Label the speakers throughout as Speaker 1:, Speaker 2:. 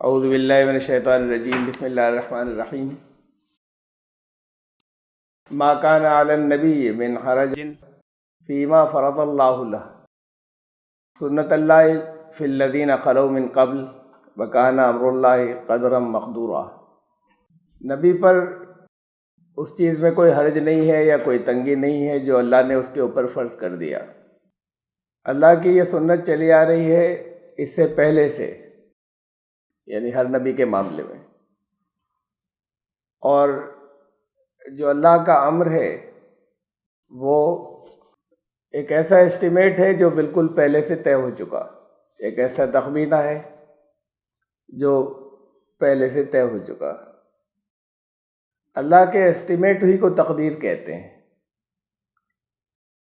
Speaker 1: اعوذ باللہ من الشیطان الرجیم بسم اللہ الرحمن الرحیم ما کان علی النبی من حرج فیما فرض اللہ لہ سنت اللہ فی الذین خلو من قبل وکان امر اللہ قدرا مقدورا۔ نبی پر اس چیز میں کوئی حرج نہیں ہے یا کوئی تنگی نہیں ہے جو اللہ نے اس کے اوپر فرض کر دیا۔ اللہ کی یہ سنت چلی آ رہی ہے اس سے پہلے سے، یعنی ہر نبی کے معاملے میں، اور جو اللہ کا امر ہے وہ ایک ایسا اسٹیمیٹ ہے جو بالکل پہلے سے طے ہو چکا، ایک ایسا تخمینہ ہے جو پہلے سے طے ہو چکا۔ اللہ کے اسٹیمیٹ ہی کو تقدیر کہتے ہیں۔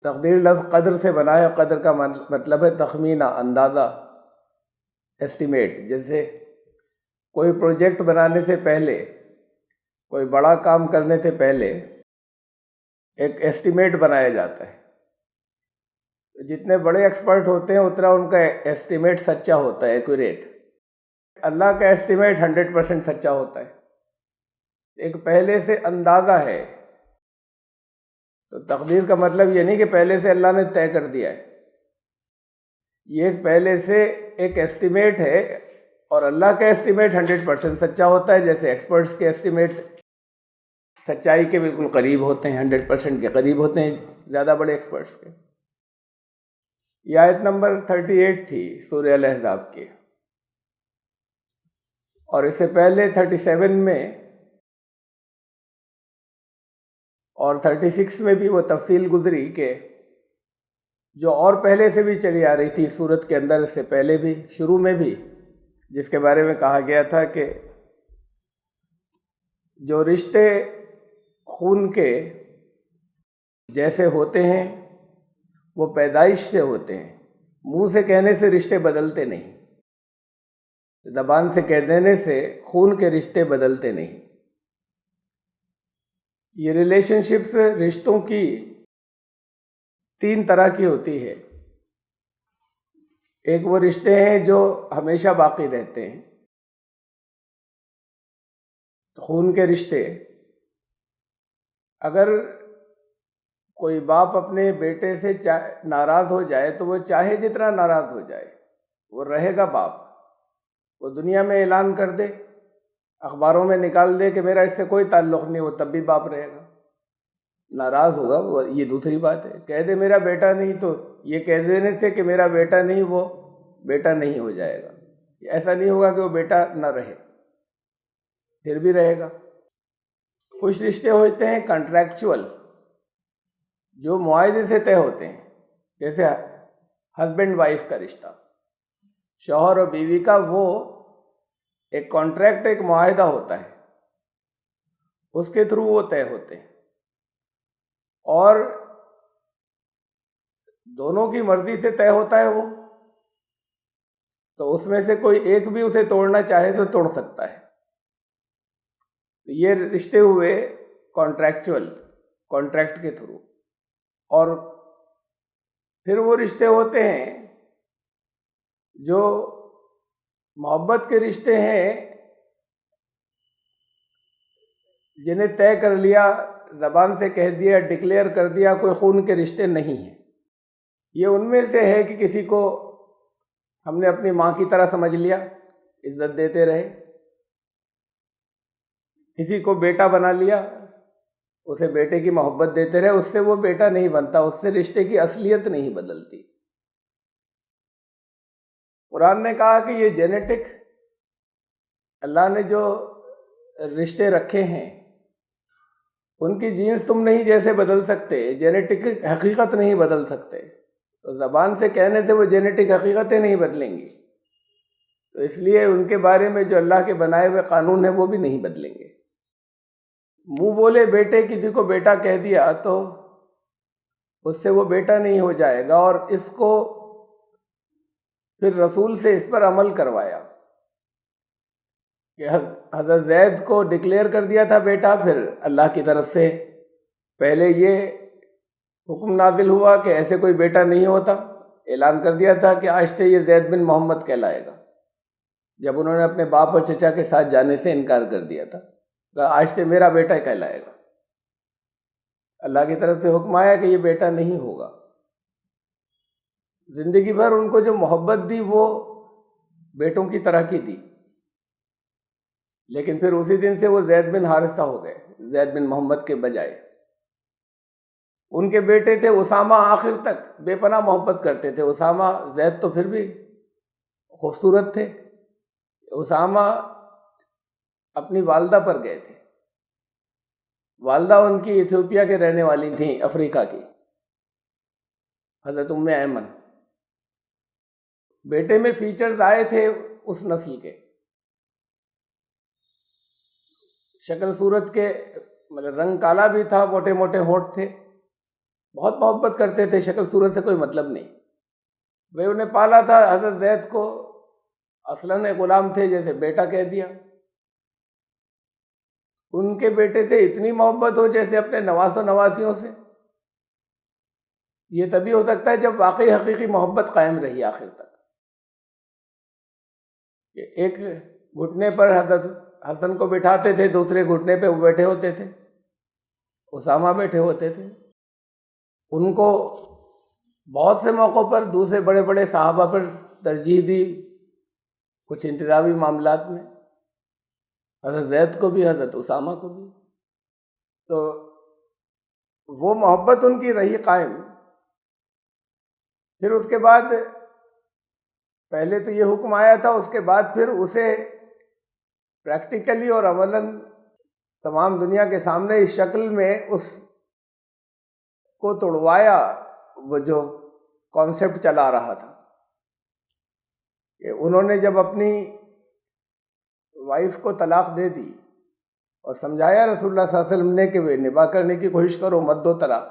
Speaker 1: تقدیر لفظ قدر سے بنا ہے، قدر کا مطلب ہے تخمینہ، اندازہ، اسٹیمیٹ۔ جیسے کوئی پروجیکٹ بنانے سے پہلے، کوئی بڑا کام کرنے سے پہلے ایک اسٹیمیٹ بنایا جاتا ہے۔ جتنے بڑے ایکسپرٹ ہوتے ہیں اتنا ان کا اسٹیمیٹ سچا ہوتا ہے، ایکوریٹ۔ اللہ کا اسٹیمیٹ 100% سچا ہوتا ہے، ایک پہلے سے اندازہ ہے۔ تو تقدیر کا مطلب یہ نہیں کہ پہلے سے اللہ نے طے کر دیا ہے، یہ ایک پہلے سے ایک اسٹیمیٹ ہے، اور اللہ کا اسٹیمیٹ 100% سچا ہوتا ہے، جیسے ایکسپرٹس کے اسٹیمیٹ سچائی کے بالکل قریب ہوتے ہیں، 100% کے قریب ہوتے ہیں زیادہ بڑے ایکسپرٹس کے۔ یہ آیت نمبر 38 تھی سورہ الاحزاب کی، اور اس سے پہلے 37 میں اور 36 میں بھی وہ تفصیل گزری کہ جو اور پہلے سے بھی چلی آ رہی تھی سورت کے اندر، اس سے پہلے بھی شروع میں بھی، جس کے بارے میں کہا گیا تھا کہ جو رشتے خون کے جیسے ہوتے ہیں وہ پیدائش سے ہوتے ہیں، منہ سے کہنے سے رشتے بدلتے نہیں، زبان سے کہہ دینے سے خون کے رشتے بدلتے نہیں۔ یہ ریلیشن شپس رشتوں کی 3 طرح کی ہوتی ہے۔ ایک وہ رشتے ہیں جو ہمیشہ باقی رہتے ہیں، خون کے رشتے۔ اگر کوئی باپ اپنے بیٹے سے ناراض ہو جائے تو وہ چاہے جتنا ناراض ہو جائے وہ رہے گا باپ۔ وہ دنیا میں اعلان کر دے، اخباروں میں نکال دے کہ میرا اس سے کوئی تعلق نہیں، وہ تب بھی باپ رہے گا۔ ناراض ہوگا وہ، یہ دوسری بات ہے۔ کہہ دے میرا بیٹا نہیں، تو یہ کہہ دینے سے کہ میرا بیٹا نہیں وہ بیٹا نہیں ہو جائے گا۔ ایسا نہیں ہوگا کہ وہ بیٹا نہ رہے، پھر بھی رہے گا۔ کچھ رشتے ہوتے ہیں کنٹریکچول، جو معاہدے سے طے ہوتے ہیں، جیسے ہسبینڈ وائف کا رشتہ، شوہر اور بیوی کا، وہ ایک کانٹریکٹ، ایک معاہدہ ہوتا ہے، اس کے تھرو وہ طے ہوتے ہیں، اور دونوں کی مرضی سے طے ہوتا ہے وہ، تو اس میں سے کوئی ایک بھی اسے توڑنا چاہے تو توڑ سکتا ہے۔ تو یہ رشتے ہوئے کانٹریکچول، کانٹریکٹ کے تھرو۔ اور پھر وہ رشتے ہوتے ہیں جو محبت کے رشتے ہیں، جنہیں طے کر لیا، زبان سے کہہ دیا، ڈکلیئر کر دیا، کوئی خون کے رشتے نہیں ہیں۔ یہ ان میں سے ہے کہ کسی کو ہم نے اپنی ماں کی طرح سمجھ لیا، عزت دیتے رہے، کسی کو بیٹا بنا لیا، اسے بیٹے کی محبت دیتے رہے، اس سے وہ بیٹا نہیں بنتا، اس سے رشتے کی اصلیت نہیں بدلتی۔ قرآن نے کہا کہ یہ جینیٹک، اللہ نے جو رشتے رکھے ہیں ان کی جینس تم نہیں جیسے بدل سکتے، جینیٹک حقیقت نہیں بدل سکتے، تو زبان سے کہنے سے وہ جینیٹک حقیقتیں نہیں بدلیں گی، تو اس لیے ان کے بارے میں جو اللہ کے بنائے ہوئے قانون ہیں وہ بھی نہیں بدلیں گے۔ منہ بولے بیٹے، کسی کو بیٹا کہہ دیا تو اس سے وہ بیٹا نہیں ہو جائے گا، اور اس کو پھر رسول سے اس پر عمل کروایا کہ حضرت زید کو ڈکلیئر کر دیا تھا بیٹا، پھر اللہ کی طرف سے پہلے یہ حکم نازل ہوا کہ ایسے کوئی بیٹا نہیں ہوتا، اعلان کر دیا تھا کہ آج سے یہ زید بن محمد کہلائے گا۔ جب انہوں نے اپنے باپ اور چچا کے ساتھ جانے سے انکار کر دیا تھا، کہا آج سے میرا بیٹا کہلائے گا۔ اللہ کی طرف سے حکم آیا کہ یہ بیٹا نہیں ہوگا۔ زندگی بھر ان کو جو محبت دی وہ بیٹوں کی طرح کی دی، لیکن پھر اسی دن سے وہ زید بن حارثہ ہو گئے، زید بن محمد کے بجائے۔ ان کے بیٹے تھے اسامہ، آخر تک بے پناہ محبت کرتے تھے اسامہ۔ زید تو پھر بھی خوبصورت تھے۔ اسامہ اپنی والدہ پر گئے تھے، والدہ ان کی ایتھوپیا کے رہنے والی تھیں، افریقہ کی، حضرت ام ایمن۔ بیٹے میں فیچرز آئے تھے اس نسل کے، شکل صورت کے، مطلب رنگ کالا بھی تھا، موٹے موٹے ہونٹ تھے، بہت محبت کرتے تھے، شکل صورت سے کوئی مطلب نہیں۔ وہ انہیں پالا تھا، حضرت زید کو اصلاً غلام تھے، جیسے بیٹا کہہ دیا۔ ان کے بیٹے سے اتنی محبت ہو جیسے اپنے نواس و نواسیوں سے، یہ تبھی ہو سکتا ہے جب واقعی حقیقی محبت قائم رہی آخر تک۔ کہ ایک گھٹنے پر حضرت حسن کو بٹھاتے تھے، دوسرے گھٹنے پہ وہ بیٹھے ہوتے تھے، اسامہ بیٹھے ہوتے تھے۔ ان کو بہت سے موقعوں پر دوسرے بڑے بڑے صحابہ پر ترجیح دی، کچھ انتظامی معاملات میں، حضرت زید کو بھی، حضرت اسامہ کو بھی۔ تو وہ محبت ان کی رہی قائم۔ پھر اس کے بعد پہلے تو یہ حکم آیا تھا، اس کے بعد پھر اسے پریکٹیکلی اور عملاً تمام دنیا کے سامنے اس شکل میں اس کو توڑوایا، وہ جو کانسیپٹ چلا رہا تھا کہ انہوں نے جب اپنی وائف کو طلاق دے دی اور سمجھایا رسول اللہ صلی اللہ علیہ وسلم نے کہ وہ نباہ کرنے کی کوشش کرو، مت دو طلاق،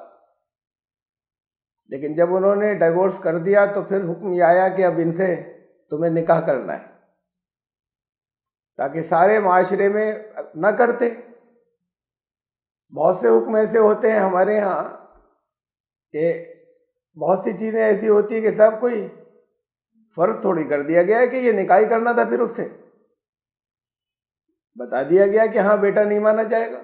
Speaker 1: لیکن جب انہوں نے ڈائیورس کر دیا تو پھر حکم یہ آیا کہ اب ان سے تمہیں نکاح کرنا ہے، تاکہ سارے معاشرے میں نہ کرتے۔ بہت سے حکم ایسے ہوتے ہیں ہمارے ہاں کہ بہت سی چیزیں ایسی ہوتی ہیں کہ سب کوئی فرض تھوڑی کر دیا گیا ہے کہ یہ نکاح کرنا تھا، پھر اس سے بتا دیا گیا کہ ہاں بیٹا نہیں مانا جائے گا،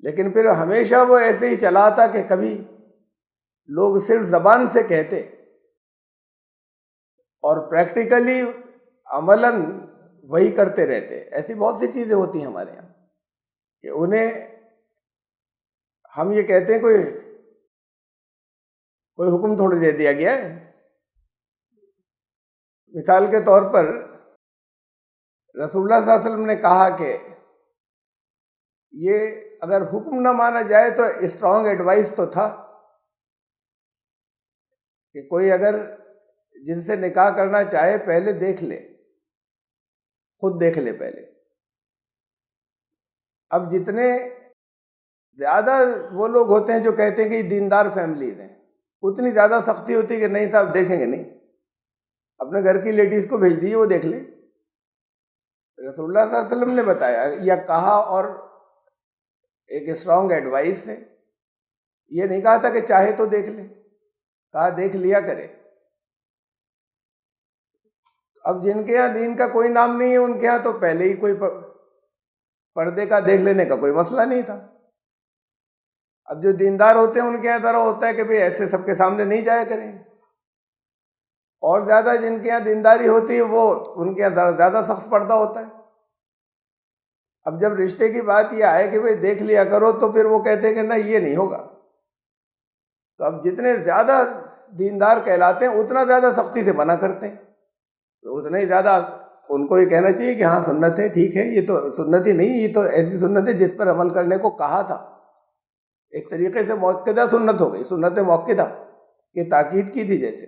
Speaker 1: لیکن پھر ہمیشہ وہ ایسے ہی چلا تھا کہ کبھی لوگ صرف زبان سے کہتے اور پریکٹیکلی عملاً وہی کرتے رہتے۔ ایسی بہت سی چیزیں ہوتی ہیں ہمارے یہاں کہ انہیں ہم یہ کہتے ہیں کوئی حکم تھوڑی دے دیا گیا ہے۔ مثال کے طور پر رسول اللہ صلی اللہ علیہ وسلم نے کہا کہ یہ اگر حکم نہ مانا جائے تو اسٹرانگ ایڈوائس تو تھا کہ کوئی اگر جن سے نکاح کرنا چاہے پہلے دیکھ لے، خود دیکھ لے پہلے۔ اب جتنے زیادہ وہ لوگ ہوتے ہیں جو کہتے ہیں کہ یہ دیندار فیملیز ہیں، اتنی زیادہ سختی ہوتی ہے کہ نہیں صاحب دیکھیں گے نہیں، اپنے گھر کی لیڈیز کو بھیج دیجیے، وہ دیکھ لیں۔ رسول اللہ صلی اللہ علیہ وسلم نے بتایا یا کہا، اور ایک اسٹرانگ ایڈوائس ہے، یہ نہیں کہا تھا کہ چاہے تو دیکھ لے، کہا دیکھ لیا کرے۔ اب جن کے یہاں دین کا کوئی نام نہیں ہے، ان کے یہاں تو پہلے ہی کوئی پردے کا دیکھ لینے کا کوئی مسئلہ نہیں تھا۔ اب جو دیندار ہوتے ہیں ان کے یہاں طرح ہوتا ہے کہ بھئی ایسے سب کے سامنے نہیں جایا کریں، اور زیادہ جن کے یہاں دینداری ہوتی ہے وہ ان کے یہاں زیادہ سخت پردہ ہوتا ہے۔ اب جب رشتے کی بات یہ آئے کہ بھئی دیکھ لیا کرو، تو پھر وہ کہتے ہیں کہ نہیں یہ نہیں ہوگا۔ تو اب جتنے زیادہ دیندار کہلاتے ہیں اتنا زیادہ سختی سے منع کرتے ہیں، تو اتنا ہی زیادہ ان کو یہ کہنا چاہیے کہ ہاں سنت ہے، ٹھیک ہے، یہ تو سنت ہی نہیں، یہ تو ایسی سنت ہے جس پر عمل کرنے کو کہا تھا۔ ایک طریقے سے مؤکدہ سنت ہو گئی، سنت مؤکدہ کہ تاکید کی تھی جیسے۔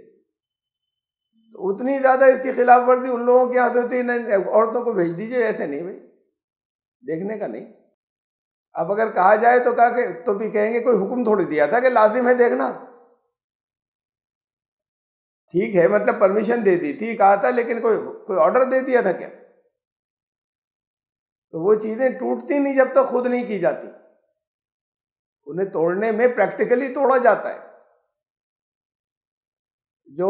Speaker 1: تو اتنی زیادہ اس کی خلاف ورزی ان لوگوں کی یہاں سے ہوتی ہے، عورتوں کو بھیج دیجیے، ایسے نہیں بھائی، دیکھنے کا نہیں۔ اب اگر کہا جائے تو کہا کہ تو بھی کہیں گے کوئی حکم تھوڑی دیا تھا کہ لازم ہے دیکھنا، ٹھیک ہے مطلب پرمیشن دے دی تھی، کہا تھا، لیکن کوئی آرڈر دے دیا تھا کیا؟ تو وہ چیزیں ٹوٹتی نہیں جب تک خود نہیں کی جاتی، انہیں توڑنے میں پریکٹیکلی توڑا جاتا ہے۔ جو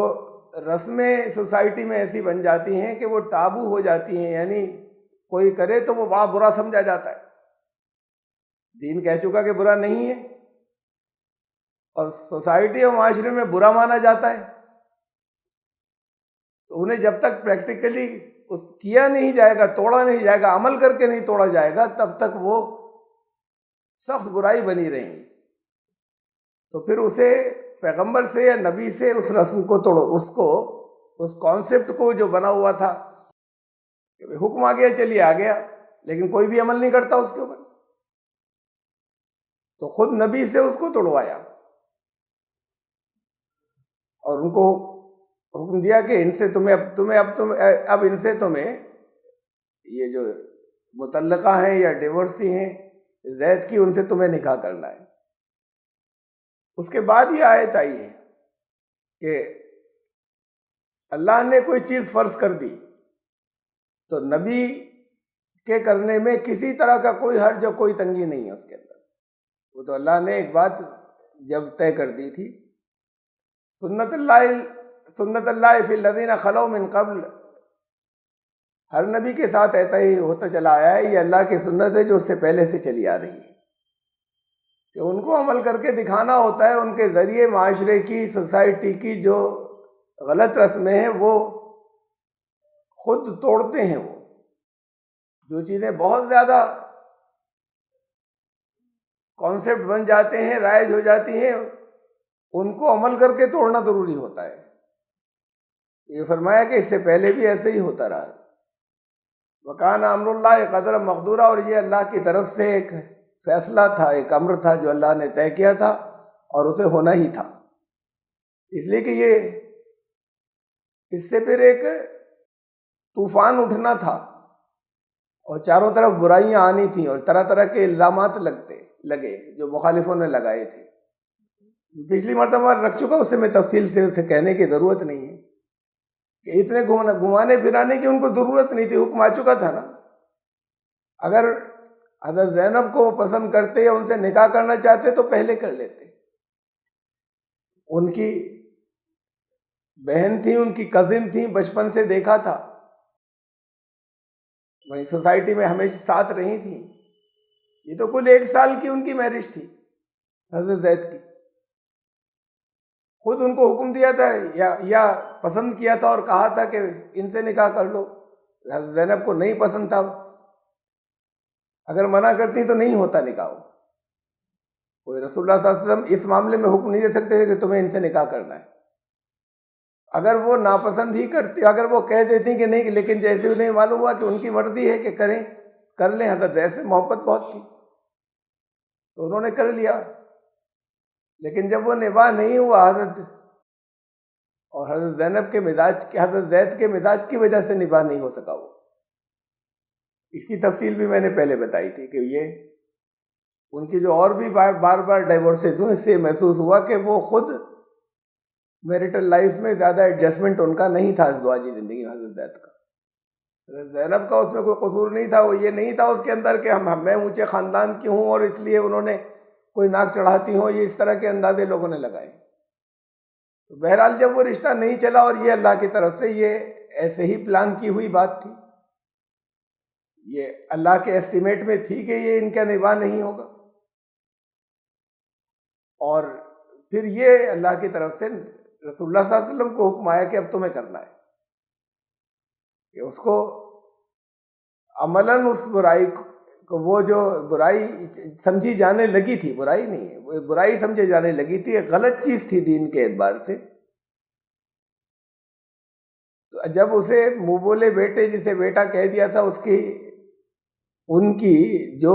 Speaker 1: رسمیں سوسائٹی میں ایسی بن جاتی ہیں کہ وہ تابو ہو جاتی ہیں، یعنی کوئی کرے تو وہ بڑا برا سمجھا جاتا ہے. دین کہہ چکا کہ برا نہیں ہے، اور سوسائٹی اور معاشرے میں برا مانا جاتا ہے. تو انہیں جب تک پریکٹیکلی کیا نہیں جائے گا، توڑا نہیں جائے گا، عمل کر کے نہیں توڑا جائے گا، تب تک وہ سخت برائی بنی رہیں گی. تو پھر اسے پیغمبر سے یا نبی سے اس رسم کو توڑو، اس کانسیپٹ کو جو بنا ہوا تھا کہ حکم آ گیا چلیے آ گیا، لیکن کوئی بھی عمل نہیں کرتا اس کے اوپر، تو خود نبی سے اس کو توڑوایا اور ان کو حکم دیا کہ ان سے اب ان سے تمہیں یہ جو مطلقہ ہیں یا ڈیورسی ہیں زید کی، ان سے تمہیں نکاح کرنا ہے. اس کے بعد یہ آیت آئی ہے کہ اللہ نے کوئی چیز فرض کر دی تو نبی کے کرنے میں کسی طرح کا کوئی حرج اور کوئی تنگی نہیں ہے اس کے اندر. وہ تو اللہ نے ایک بات جب طے کر دی تھی، سنت اللہ فی الذین خلو من قبل، ہر نبی کے ساتھ ایسا ہی ہوتا چلا آیا ہے. یہ اللہ کی سنت ہے جو اس سے پہلے سے چلی آ رہی ہے کہ ان کو عمل کر کے دکھانا ہوتا ہے. ان کے ذریعے معاشرے کی، سوسائٹی کی جو غلط رسمیں ہیں وہ خود توڑتے ہیں. وہ جو چیزیں بہت زیادہ کانسیپٹ بن جاتے ہیں، رائج ہو جاتی ہیں، ان کو عمل کر کے توڑنا ضروری ہوتا ہے. یہ فرمایا کہ اس سے پہلے بھی ایسے ہی ہوتا رہا. وَكَانَ أَمْرُ اللَّهِ قَدْرًا مَقْدُورًا، اور یہ اللہ کی طرف سے ایک فیصلہ تھا، ایک امر تھا جو اللہ نے طے کیا تھا اور اسے ہونا ہی تھا. اس لیے کہ اس سے پھر ایک طوفان اٹھنا تھا اور چاروں طرف برائیاں آنی تھیں اور طرح طرح کے الزامات لگے جو مخالفوں نے لگائے تھے. پچھلی مرتبہ رکھ چکا، اسے میں تفصیل سے اسے کہنے کی ضرورت نہیں ہے کہ اتنے گھمانے پھرانے کی ان کو ضرورت نہیں تھی، حکم آ چکا تھا نا. اگر حضرت زینب کو وہ پسند کرتے یا ان سے نکاح کرنا چاہتے تو پہلے کر لیتے. ان کی بہن تھی، ان کی کزن تھی، بچپن سے دیکھا تھا، وہیں سوسائٹی میں ہمیشہ ساتھ رہی تھی. یہ تو کل 1 سال کی ان کی میرج تھی حضرت زید کی. خود ان کو حکم دیا تھا یا پسند کیا تھا اور کہا تھا کہ ان سے نکاح کر لو. حضرت زینب کو نہیں پسند تھا، اگر منع کرتی تو نہیں ہوتا نکاح. کوئی رسول اللہ صلی اللہ علیہ وسلم اس معاملے میں حکم نہیں دے سکتے تھے کہ تمہیں ان سے نکاح کرنا ہے. اگر وہ ناپسند ہی کرتی، اگر وہ کہہ دیتی کہ نہیں، لیکن جیسے انہیں معلوم ہوا کہ ان کی مرضی ہے کہ کریں، کر لیں. حضرت زید سے محبت بہت تھی تو انہوں نے کر لیا. لیکن جب وہ نباہ نہیں ہوا اور حضرت زینب کے مزاج کے، حضرت زید کے مزاج کی وجہ سے نباہ نہیں ہو سکا. وہ اس کی تفصیل بھی میں نے پہلے بتائی تھی کہ یہ ان کی جو اور بھی بار ڈائیورسز ہوئے، اس سے محسوس ہوا کہ وہ خود میریٹل لائف میں زیادہ ایڈجسٹمنٹ ان کا نہیں تھا ازدواجی زندگی میں. حضرت زید کا، حضرت زینب کا اس میں کوئی قصور نہیں تھا. وہ یہ نہیں تھا اس کے اندر کہ میں اونچے خاندان کی ہوں اور اس لیے انہوں نے کوئی ناک چڑھاتی ہوں، یہ اس طرح کے اندازے لوگوں نے لگائے. بہرحال جب وہ رشتہ نہیں چلا، اور یہ اللہ کی طرف سے یہ ایسے ہی پلان کی ہوئی بات تھی، یہ اللہ کے ایسٹیمیٹ میں تھی کہ یہ ان کا نباہ نہیں ہوگا. اور پھر یہ اللہ کی طرف سے رسول اللہ صلی اللہ علیہ وسلم کو حکم آیا کہ اب تمہیں کرنا ہے کہ اس کو عملاً اس برائی کو، وہ جو برائی سمجھی جانے لگی تھی، برائی نہیں ہے، وہ برائی سمجھے جانے لگی تھی، ایک غلط چیز تھی دین کے اعتبار سے. تو جب اسے منہ بولے بیٹے، جسے بیٹا کہہ دیا تھا، ان کی جو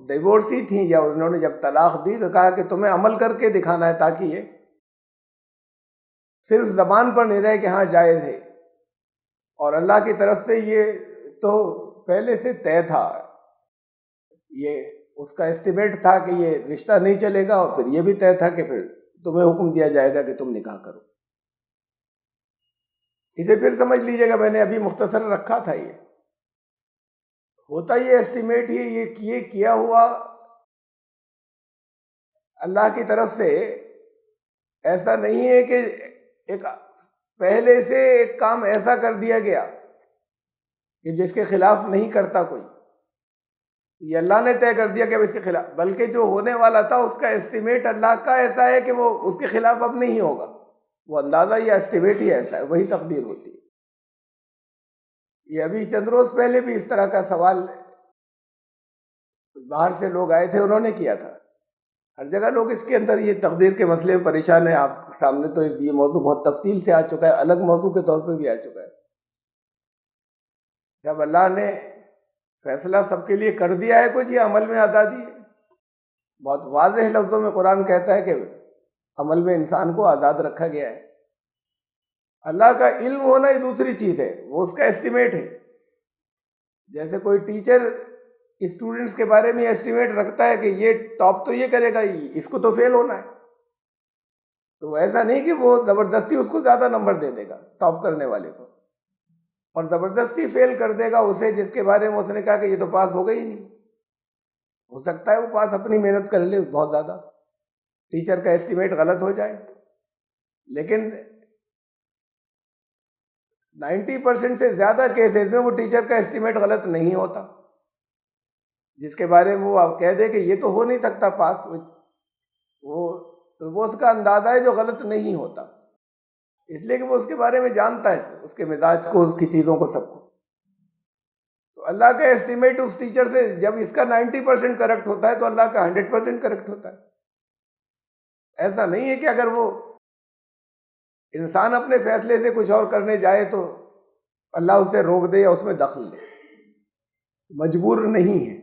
Speaker 1: ڈیورسی تھی یا انہوں نے جب طلاق دی تو کہا کہ تمہیں عمل کر کے دکھانا ہے تاکہ یہ صرف زبان پر نہیں رہے کہ ہاں جائز ہے. اور اللہ کی طرف سے یہ تو پہلے سے طے تھا، یہ اس کا اسٹیمیٹ تھا کہ یہ رشتہ نہیں چلے گا، اور پھر یہ بھی طے تھا کہ پھر تمہیں حکم دیا جائے گا کہ تم نکاح کرو. اسے پھر سمجھ لیجیے گا، میں نے ابھی مختصر رکھا تھا. یہ ہوتا یہ اسٹیمیٹ ہی، یہ کیا ہوا اللہ کی طرف سے. ایسا نہیں ہے کہ ایک پہلے سے ایک کام ایسا کر دیا گیا کہ جس کے خلاف نہیں کرتا کوئی، یہ اللہ نے طے کر دیا کہ اب اس کے خلاف، بلکہ جو ہونے والا تھا اس کا ایسٹیمیٹ اللہ کا ایسا ہے کہ وہ اس کے خلاف اب نہیں ہوگا، وہ اندازہ یا ایسٹیمیٹ ہی ایسا ہے، وہی تقدیر ہوتی ہے۔ یہ ابھی چند روز پہلے بھی اس طرح کا سوال باہر سے لوگ آئے تھے، انہوں نے کیا تھا۔ ہر جگہ لوگ اس کے اندر یہ تقدیر کے مسئلے میں پریشان ہیں۔ آپ کے سامنے تو یہ موضوع بہت تفصیل سے آ چکا ہے، الگ موضوع کے طور پہ بھی آ چکا ہے۔ جب اللہ نے فیصلہ سب کے لیے کر دیا ہے کچھ، یہ عمل میں آزادی ہے۔ بہت واضح لفظوں میں قرآن کہتا ہے کہ عمل میں انسان کو آزاد رکھا گیا ہے۔ اللہ کا علم ہونا ہی دوسری چیز ہے، وہ اس کا ایسٹیمیٹ ہے۔ جیسے کوئی ٹیچر اسٹوڈنٹس کے بارے میں ایسٹیمیٹ رکھتا ہے کہ یہ ٹاپ تو یہ کرے گا، اس کو تو فیل ہونا ہے، تو ایسا نہیں کہ وہ زبردستی اس کو زیادہ نمبر دے دے گا ٹاپ کرنے والے کو، اور زبردستی فیل کر دے گا اسے جس کے بارے میں اس نے کہا کہ یہ تو پاس ہوگا ہی نہیں۔ ہو سکتا ہے وہ پاس اپنی محنت کر لے بہت زیادہ، ٹیچر کا ایسٹیمیٹ غلط ہو جائے، لیکن 90% سے زیادہ کیسز میں وہ ٹیچر کا ایسٹیمیٹ غلط نہیں ہوتا، جس کے بارے میں وہ کہہ دے کہ یہ تو ہو نہیں سکتا پاس، وہ اس کا اندازہ ہے جو غلط نہیں ہوتا، اس لیے کہ وہ اس کے بارے میں جانتا ہے، اس کے مزاج کو، اس کی چیزوں کو، سب کو۔ تو اللہ کا ایسٹیمیٹ اس ٹیچر سے جب اس کا 90% کریکٹ ہوتا ہے تو اللہ کا 100% کریکٹ ہوتا ہے۔ ایسا نہیں ہے کہ اگر وہ انسان اپنے فیصلے سے کچھ اور کرنے جائے تو اللہ اسے روک دے یا اس میں دخل دے، مجبور نہیں ہے۔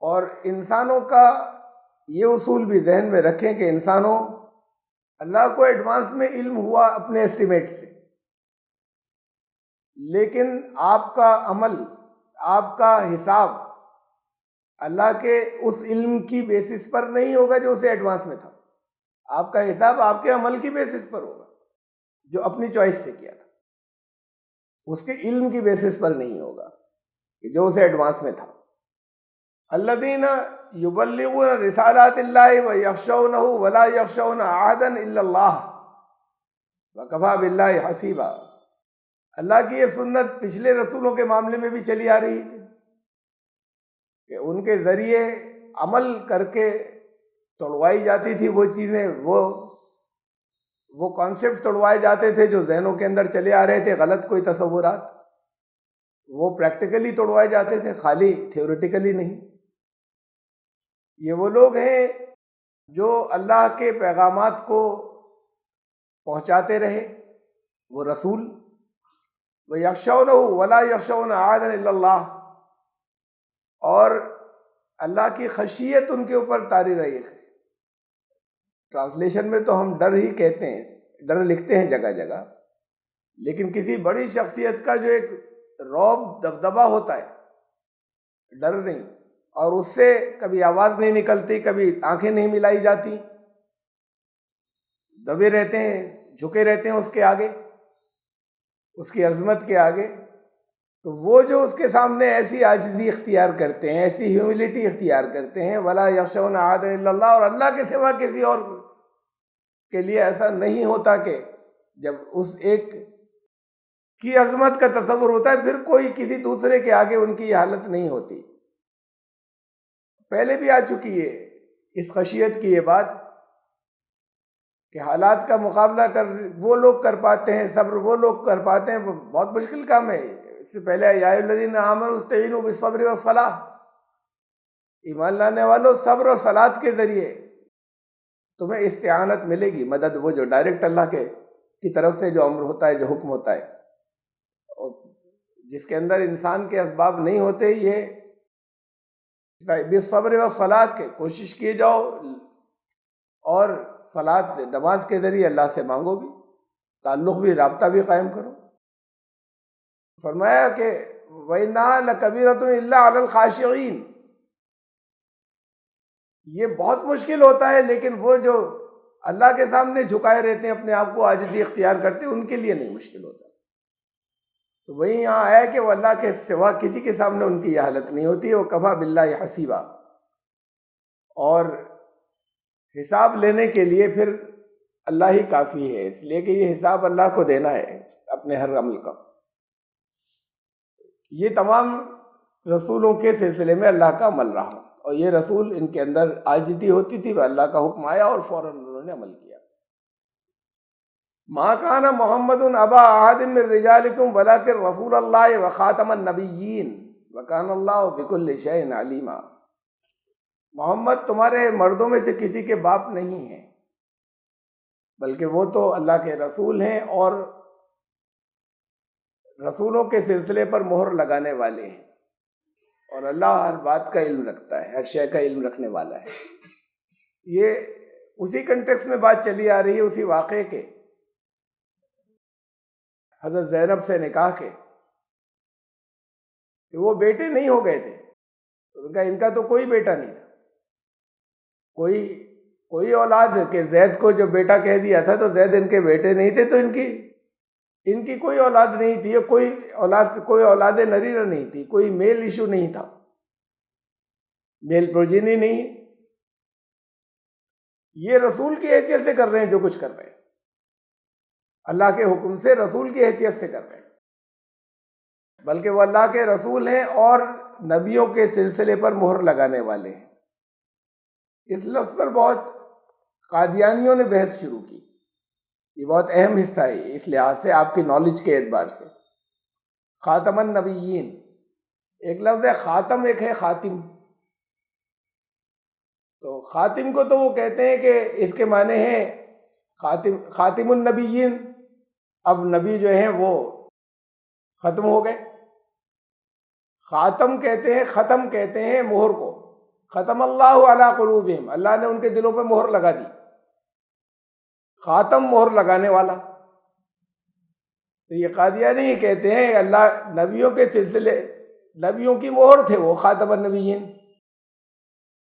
Speaker 1: اور انسانوں کا یہ اصول بھی ذہن میں رکھیں کہ انسانوں، اللہ کو ایڈوانس میں علم ہوا اپنے ایسٹیمیٹ سے، لیکن آپ کا عمل، آپ کا حساب اللہ کے اس علم کی بیسس پر نہیں ہوگا جو اسے ایڈوانس میں تھا۔ آپ کا حساب آپ کے عمل کی بیسس پر ہوگا جو اپنی چوائس سے کیا تھا، اس کے علم کی بیسس پر نہیں ہوگا کہ جو اسے ایڈوانس میں تھا۔ الذین یبلغون رسالات اللہ ویخشونہ ولا یخشون احدا الا اللہ وکفی باللہ حسیبا۔ اللہ کی یہ سنت پچھلے رسولوں کے معاملے میں بھی چلی آ رہی تھی کہ ان کے ذریعے عمل کر کے توڑوائی جاتی تھی وہ چیزیں، وہ کانسیپٹ توڑوائے جاتے تھے جو ذہنوں کے اندر چلے آ رہے تھے، غلط کوئی تصورات، وہ پریکٹیکلی توڑوائے جاتے تھے، خالی تھیوریٹیکلی نہیں۔ یہ وہ لوگ ہیں جو اللہ کے پیغامات کو پہنچاتے رہے، وہ رسول، وَيَخْشَوْنَهُ وَلَا يَخْشَوْنَ أَحَدًا إِلَّا اللَّهَ، اور اللہ کی خشیت ان کے اوپر طاری رہی ہے۔ ٹرانسلیشن میں تو ہم ڈر ہی کہتے ہیں، ڈر لکھتے ہیں جگہ جگہ، لیکن کسی بڑی شخصیت کا جو ایک رعب دبدبا ہوتا ہے، ڈر نہیں، اور اس سے کبھی آواز نہیں نکلتی، کبھی آنکھیں نہیں ملائی جاتی، دبے رہتے ہیں، جھکے رہتے ہیں اس کے آگے، اس کی عظمت کے آگے۔ تو وہ جو اس کے سامنے ایسی عاجزی اختیار کرتے ہیں، ایسی ہیوملٹی اختیار کرتے ہیں، ولا یخشون احدا الا اللہ، اور اللہ کے سوا کسی اور کے لیے ایسا نہیں ہوتا کہ جب اس ایک کی عظمت کا تصور ہوتا ہے پھر کوئی کسی دوسرے کے آگے ان کی یہ حالت نہیں ہوتی۔ پہلے بھی آ چکی ہے اس خشیت کی یہ بات کہ حالات کا مقابلہ وہ لوگ کر پاتے ہیں، صبر وہ لوگ کر پاتے ہیں، بہت مشکل کام ہے۔ اس سے پہلے یا ایھا الذین آمنوا استعینوا بالصبر والصلاۃ، ایمان لانے والوں صبر اور صلاۃ کے ذریعے تمہیں استعانت ملے گی، مدد، وہ جو ڈائریکٹ اللہ کی طرف سے جو امر ہوتا ہے، جو حکم ہوتا ہے، اور جس کے اندر انسان کے اسباب نہیں ہوتے، یہ بالصبر والصلاۃ کے کوشش کیے جاؤ، اور صلاۃ نماز کے ذریعے اللہ سے مانگو بھی، تعلق بھی، رابطہ بھی قائم کرو۔ فرمایا کہ وَإِنَّهَا لَكَبِيرَةٌ إِلَّا عَلَى الْخَاشِعِينَ، یہ بہت مشکل ہوتا ہے، لیکن وہ جو اللہ کے سامنے جھکائے رہتے ہیں، اپنے آپ کو عاجزی اختیار کرتے ہیں، ان کے لیے نہیں مشکل ہوتا۔ تو وہی یہاں آیا کہ وہ اللہ کے سوا کسی کے سامنے ان کی یہ حالت نہیں ہوتی، وہ کفا باللہ حسیبا، اور حساب لینے کے لیے پھر اللہ ہی کافی ہے، اس لیے کہ یہ حساب اللہ کو دینا ہے اپنے ہر عمل کا۔ یہ تمام رسولوں کے سلسلے میں اللہ کا عمل رہا، اور یہ رسول ان کے اندر عاجزی ہوتی تھی، اللہ کا حکم آیا اور فوراً انہوں نے عمل کیا۔ ما کان محمد ابا احد من رجالکم ولکن رسول اللہ وخاتم النبیین وکان اللہ بکل شیء علیما۔ محمد تمہارے مردوں میں سے کسی کے باپ نہیں ہیں، بلکہ وہ تو اللہ کے رسول ہیں اور رسولوں کے سلسلے پر مہر لگانے والے ہیں، اور اللہ ہر بات کا علم رکھتا ہے، ہر شے کا علم رکھنے والا ہے۔ یہ اسی کنٹیکس میں بات چلی آ رہی ہے، اسی واقعے کے، حضرت زینب سے نکاح کے، کہ وہ بیٹے نہیں ہو گئے تھے، ان کا تو کوئی بیٹا نہیں تھا، کوئی اولاد، کہ زید کو جو بیٹا کہہ دیا تھا تو زید ان کے بیٹے نہیں تھے، تو ان کی کوئی اولاد نہیں تھی، کوئی اولاد نرینہ نہیں تھی، کوئی میل ایشو نہیں تھا، میل پروجینی نہیں۔ یہ رسول کی حیثیت سے کر رہے ہیں جو کچھ کر رہے ہیں، اللہ کے حکم سے رسول کی حیثیت سے کر رہے ہیں، بلکہ وہ اللہ کے رسول ہیں اور نبیوں کے سلسلے پر مہر لگانے والے ہیں۔ اس لفظ پر بہت قادیانیوں نے بحث شروع کی، یہ بہت اہم حصہ ہے اس لحاظ سے، آپ کی نالج کے اعتبار سے۔ خاتم النبیین ایک لفظ ہے، خاتم ایک ہے خاتم۔ تو خاتم کو تو وہ کہتے ہیں کہ اس کے معنی ہیں خاتم النبیین، اب نبی جو ہیں وہ ختم ہو گئے۔ خاتم کہتے ہیں، ختم کہتے ہیں مہر کو، ختم اللہ علی قلوبہم، اللہ نے ان کے دلوں پہ مہر لگا دی، خاتم مہر لگانے والا۔ تو یہ قادیانی یہ کہتے ہیں اللہ نبیوں کے سلسلے، نبیوں کی مہر تھے وہ خاتم النبیین۔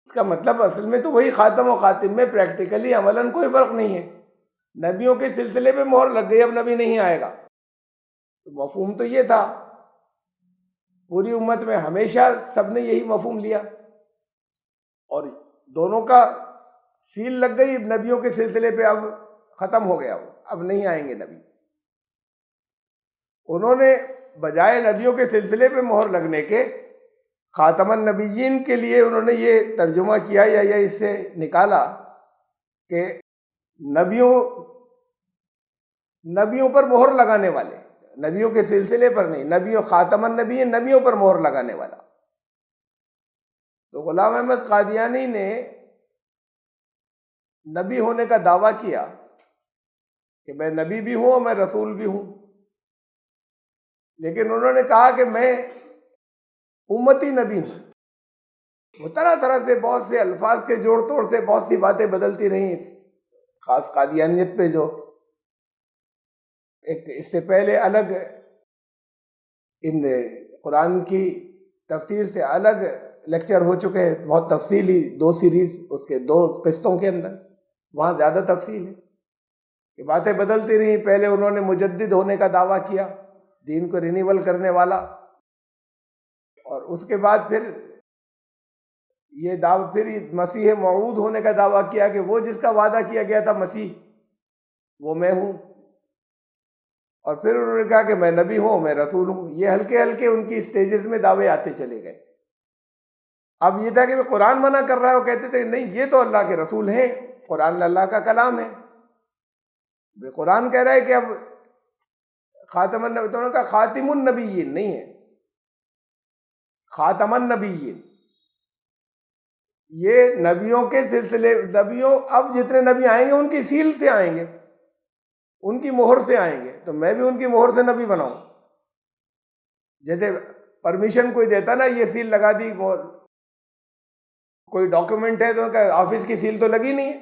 Speaker 1: اس کا مطلب اصل میں تو وہی خاتم و خاتم میں پریکٹیکلی عملاً کوئی فرق نہیں ہے، نبیوں کے سلسلے پہ مہر لگ گئی، اب نبی نہیں آئے گا۔ تو مفہوم تو یہ تھا، پوری امت میں ہمیشہ سب نے یہی مفہوم لیا، اور دونوں کا سیل لگ گئی نبیوں کے سلسلے پہ، اب ختم ہو گیا، وہ اب نہیں آئیں گے نبی۔ انہوں نے بجائے نبیوں کے سلسلے پہ مہر لگنے کے خاتم النبیین کے لیے انہوں نے یہ ترجمہ کیا یا اس سے نکالا کہ نبیوں پر مہر لگانے والے، نبیوں کے سلسلے پر نہیں، نبیوں، خاتم النبیین نبیوں پر مہر لگانے والا۔ تو غلام احمد قادیانی نے نبی ہونے کا دعویٰ کیا کہ میں نبی بھی ہوں اور میں رسول بھی ہوں، لیکن انہوں نے کہا کہ میں امتی نبی ہوں۔ وہ طرح طرح سے بہت سے الفاظ کے جوڑ توڑ سے بہت سی باتیں بدلتی رہیں، خاص قادیانیت پہ، جو ایک اس سے پہلے الگ ان قرآن کی تفسیر سے الگ لیکچر ہو چکے ہیں، بہت تفصیلی 2 سیریز اس کے 2 قسطوں کے اندر، وہاں زیادہ تفصیل ہے کہ باتیں بدلتی رہیں۔ پہلے انہوں نے مجدد ہونے کا دعویٰ کیا، دین کو رینیول کرنے والا، اور اس کے بعد پھر یہ دعویٰ، پھر مسیح موعود ہونے کا دعویٰ کیا کہ وہ جس کا وعدہ کیا گیا تھا مسیح، وہ میں ہوں، اور پھر انہوں نے کہا کہ میں نبی ہوں، میں رسول ہوں۔ یہ ہلکے ہلکے ان کی سٹیجز میں دعوے آتے چلے گئے۔ اب یہ تھا کہ میں قرآن منع کر رہا ہے، وہ کہتے تھے نہیں یہ تو اللہ کے رسول ہیں، قرآن اللہ کا کلام ہے، قرآن کہہ رہا ہے کہ اب خاتم النبی، تو انہوں نے کہا خاتم النبیین نہیں ہے، خاتم النبیین، یہ نبیوں کے سلسلے، نبیوں، اب جتنے نبی آئیں گے ان کی سیل سے آئیں گے، ان کی مہر سے آئیں گے، تو میں بھی ان کی مہر سے نبی بناؤں۔ جیسے پرمیشن کوئی دیتا نا، یہ سیل لگا دی، کوئی ڈاکیومنٹ ہے تو آفس کی سیل تو لگی نہیں ہے،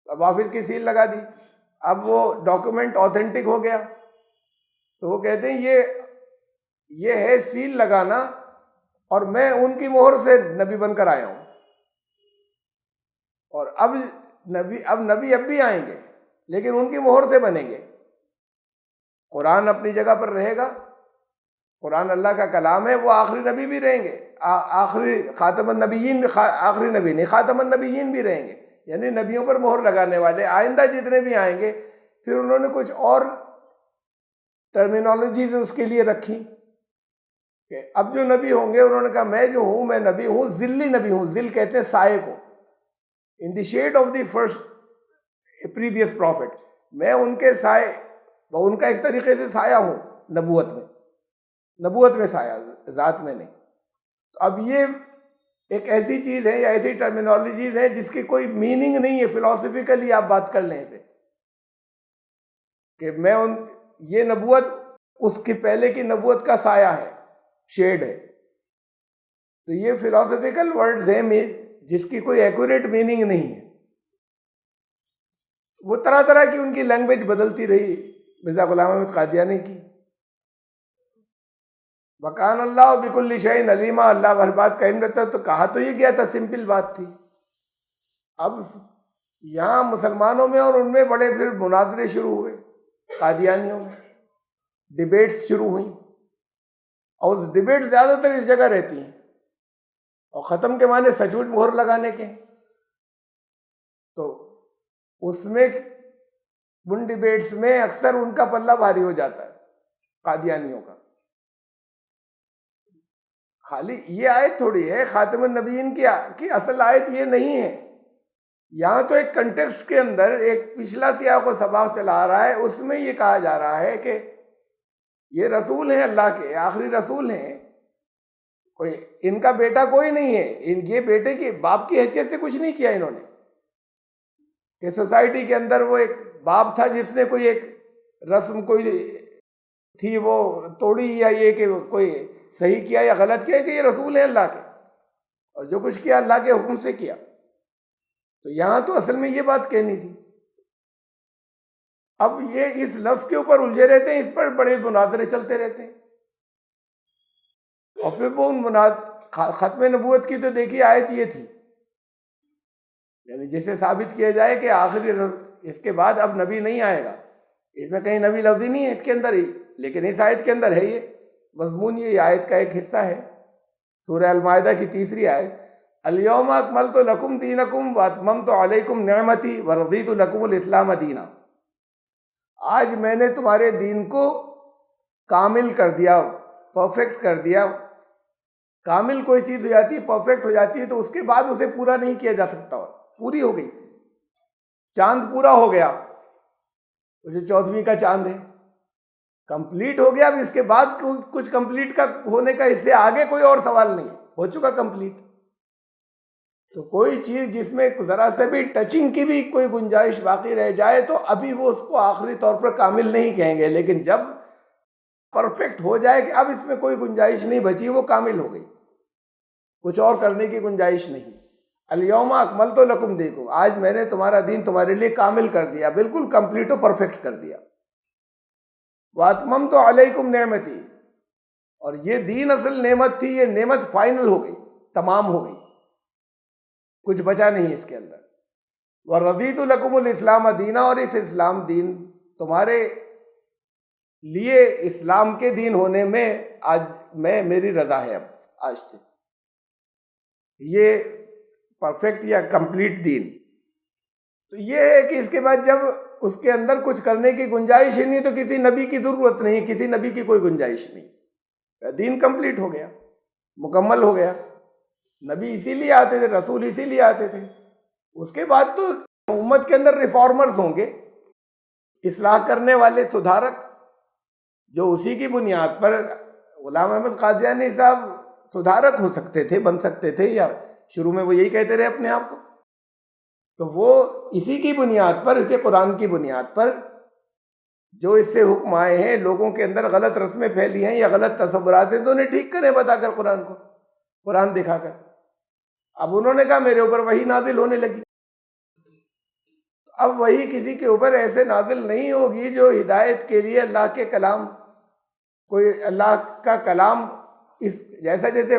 Speaker 1: اب آفس کی سیل لگا دی، اب وہ ڈاکیومنٹ آتھینٹک ہو گیا، تو وہ کہتے ہیں یہ ہے سیل لگانا، اور میں ان کی مہر سے نبی بن کر آیا ہوں، اور اب نبی اب بھی آئیں گے لیکن ان کی مہر سے بنیں گے۔ قرآن اپنی جگہ پر رہے گا، قرآن اللہ کا کلام ہے، وہ آخری نبی بھی رہیں گے، آخری خاتم النبیین بھی، آخری نبی نہیں، خاتم النبیین بھی رہیں گے، یعنی نبیوں پر مہر لگانے والے، آئندہ جتنے بھی آئیں گے. پھر انہوں نے کچھ اور ٹرمینالوجیز اس کے لیے رکھی کہ اب جو نبی ہوں گے انہوں نے کہا میں جو ہوں میں نبی ہوں، ذلی نبی ہوں. ذل کہتے ہیں سائے کو، in the shade of the first previous profit. میں ان کے سائے، ان کا ایک طریقے سے سایہ ہوں نبوت میں سایہ، ذات میں نہیں. تو اب یہ ایک ایسی چیز ہے یا ایسی ٹرمینالوجیز ہیں جس کی کوئی میننگ نہیں ہے. فلاسفیکلی آپ بات کر لیں اسے کہ میں یہ نبوت اس کی پہلے کی نبوت کا سایہ ہے، شیڈ ہے. تو یہ فلاسفیکل ورڈز ہیں جس کی کوئی ایکوریٹ میننگ نہیں ہے. وہ طرح طرح کی ان کی لینگویج بدلتی رہی مرزا غلام احمد قادیانی کی. وکان اللہ بکل شیء علیما، اللہ ہر بات کا علم رہتا ہے. تو کہا تو یہ گیا تھا، سمپل بات تھی. اب یہاں مسلمانوں میں اور ان میں بڑے پھر مناظرے شروع ہوئے، قادیانیوں میں ڈیبیٹس شروع ہوئیں. اور ڈیبیٹ زیادہ تر اس جگہ رہتی ہیں اور ختم کے معنی سچ مچ مہر لگانے کے. تو اس میں ان ڈیبیٹس میں اکثر ان کا پلہ بھاری ہو جاتا ہے قادیانیوں کا. خالی یہ آیت تھوڑی ہے خاتم النبیین کی اصل آیت یہ نہیں ہے. یہاں تو ایک کنٹیکسٹ کے اندر ایک پچھلا سیاق و سباق چلا آ رہا ہے، اس میں یہ کہا جا رہا ہے کہ یہ رسول ہیں اللہ کے، آخری رسول ہیں. کوئی ان کا بیٹا کوئی نہیں ہے. یہ بیٹے کے باپ کی حیثیت سے کچھ نہیں کیا انہوں نے کہ سوسائٹی کے اندر وہ ایک باپ تھا جس نے کوئی ایک رسم کوئی تھی وہ توڑی، یا یہ کہ کوئی صحیح کیا یا غلط کیا، کہ یہ رسول ہیں اللہ کے اور جو کچھ کیا اللہ کے حکم سے کیا. تو یہاں تو اصل میں یہ بات کہنی تھی. اب یہ اس لفظ کے اوپر الجھے رہتے ہیں، اس پر بڑے مناظرے چلتے رہتے ہیں. اور پھر وہ ختم نبوت کی تو دیکھیے آیت یہ تھی، یعنی جسے ثابت کیا جائے کہ آخری اس کے بعد اب نبی نہیں آئے گا. اس میں کہیں نبی لفظ ہی نہیں ہے اس کے اندر ہی، لیکن اس آیت کے اندر ہے یہ مضمون. یہ آیت کا ایک حصہ ہے، سورہ المائدہ کی 3 آیت. الیوم اکملت لکم دینکم واتممت علیکم نعمتی ورضیت لکم الاسلام دینا. آج میں نے تمہارے دین کو کامل کر دیا، پرفیکٹ کر دیا. کامل کوئی چیز ہو جاتی ہے، پرفیکٹ ہو جاتی ہے، تو اس کے بعد اسے پورا نہیں کیا جا سکتا. اور پوری ہو گئی، چاند پورا ہو گیا، جو 14ویں کا چاند ہے کمپلیٹ ہو گیا. اب اس کے بعد کچھ کمپلیٹ کا ہونے کا، اس سے آگے کوئی اور سوال نہیں، ہو چکا کمپلیٹ. تو کوئی چیز جس میں ذرا سے بھی ٹچنگ کی بھی کوئی گنجائش باقی رہ جائے تو ابھی وہ اس کو آخری طور پر کامل نہیں کہیں گے. لیکن جب پرفیکٹ ہو جائے کہ اب اس میں کوئی گنجائش نہیں بچی، وہ کامل ہو گئی، کچھ اور کرنے کی گنجائش نہیں. الیوم اکملت لکم دینکم، آج میں نے تمہارا دین تمہارے لیے کامل کر دیا، بالکل کمپلیٹ و پرفیکٹ کر دیا. واتممت علیکم نعمتی، اور یہ دین اصل نعمت تھی، یہ نعمت فائنل ہو گئی، تمام ہو گئی، کچھ بچا نہیں اس کے اندر. ورضیت لکم الاسلام دینا، اور اس اسلام دین تمہارے لیے اسلام کے دین ہونے میں آج میری رضا ہے. اب آج سے یہ پرفیکٹ یا کمپلیٹ دین. تو یہ ہے کہ اس کے بعد جب اس کے اندر کچھ کرنے کی گنجائش ہی نہیں تو کسی نبی کی ضرورت نہیں، کسی نبی کی کوئی گنجائش نہیں. دین کمپلیٹ ہو گیا، مکمل ہو گیا. نبی اسی لیے آتے تھے، رسول اسی لیے آتے تھے. اس کے بعد تو امت کے اندر ریفارمرز ہوں گے، اصلاح کرنے والے، سدھارک، جو اسی کی بنیاد پر غلام احمد قادیانی صاحب سدھارک ہو سکتے تھے، بن سکتے تھے، یا شروع میں وہ یہی کہتے رہے اپنے آپ کو. تو وہ اسی کی بنیاد پر، اسی قرآن کی بنیاد پر جو اس سے حکم آئے ہیں، لوگوں کے اندر غلط رسمیں پھیلی ہیں یا غلط تصورات ہیں، تو انہیں ٹھیک کریں بتا کر قرآن کو، قرآن دکھا کر. اب انہوں نے کہا میرے اوپر وحی نازل ہونے لگی. اب وحی کسی کے اوپر ایسے نازل نہیں ہوگی جو ہدایت کے لیے اللہ کے کلام، کوئی اللہ کا کلام اس جیسا جیسے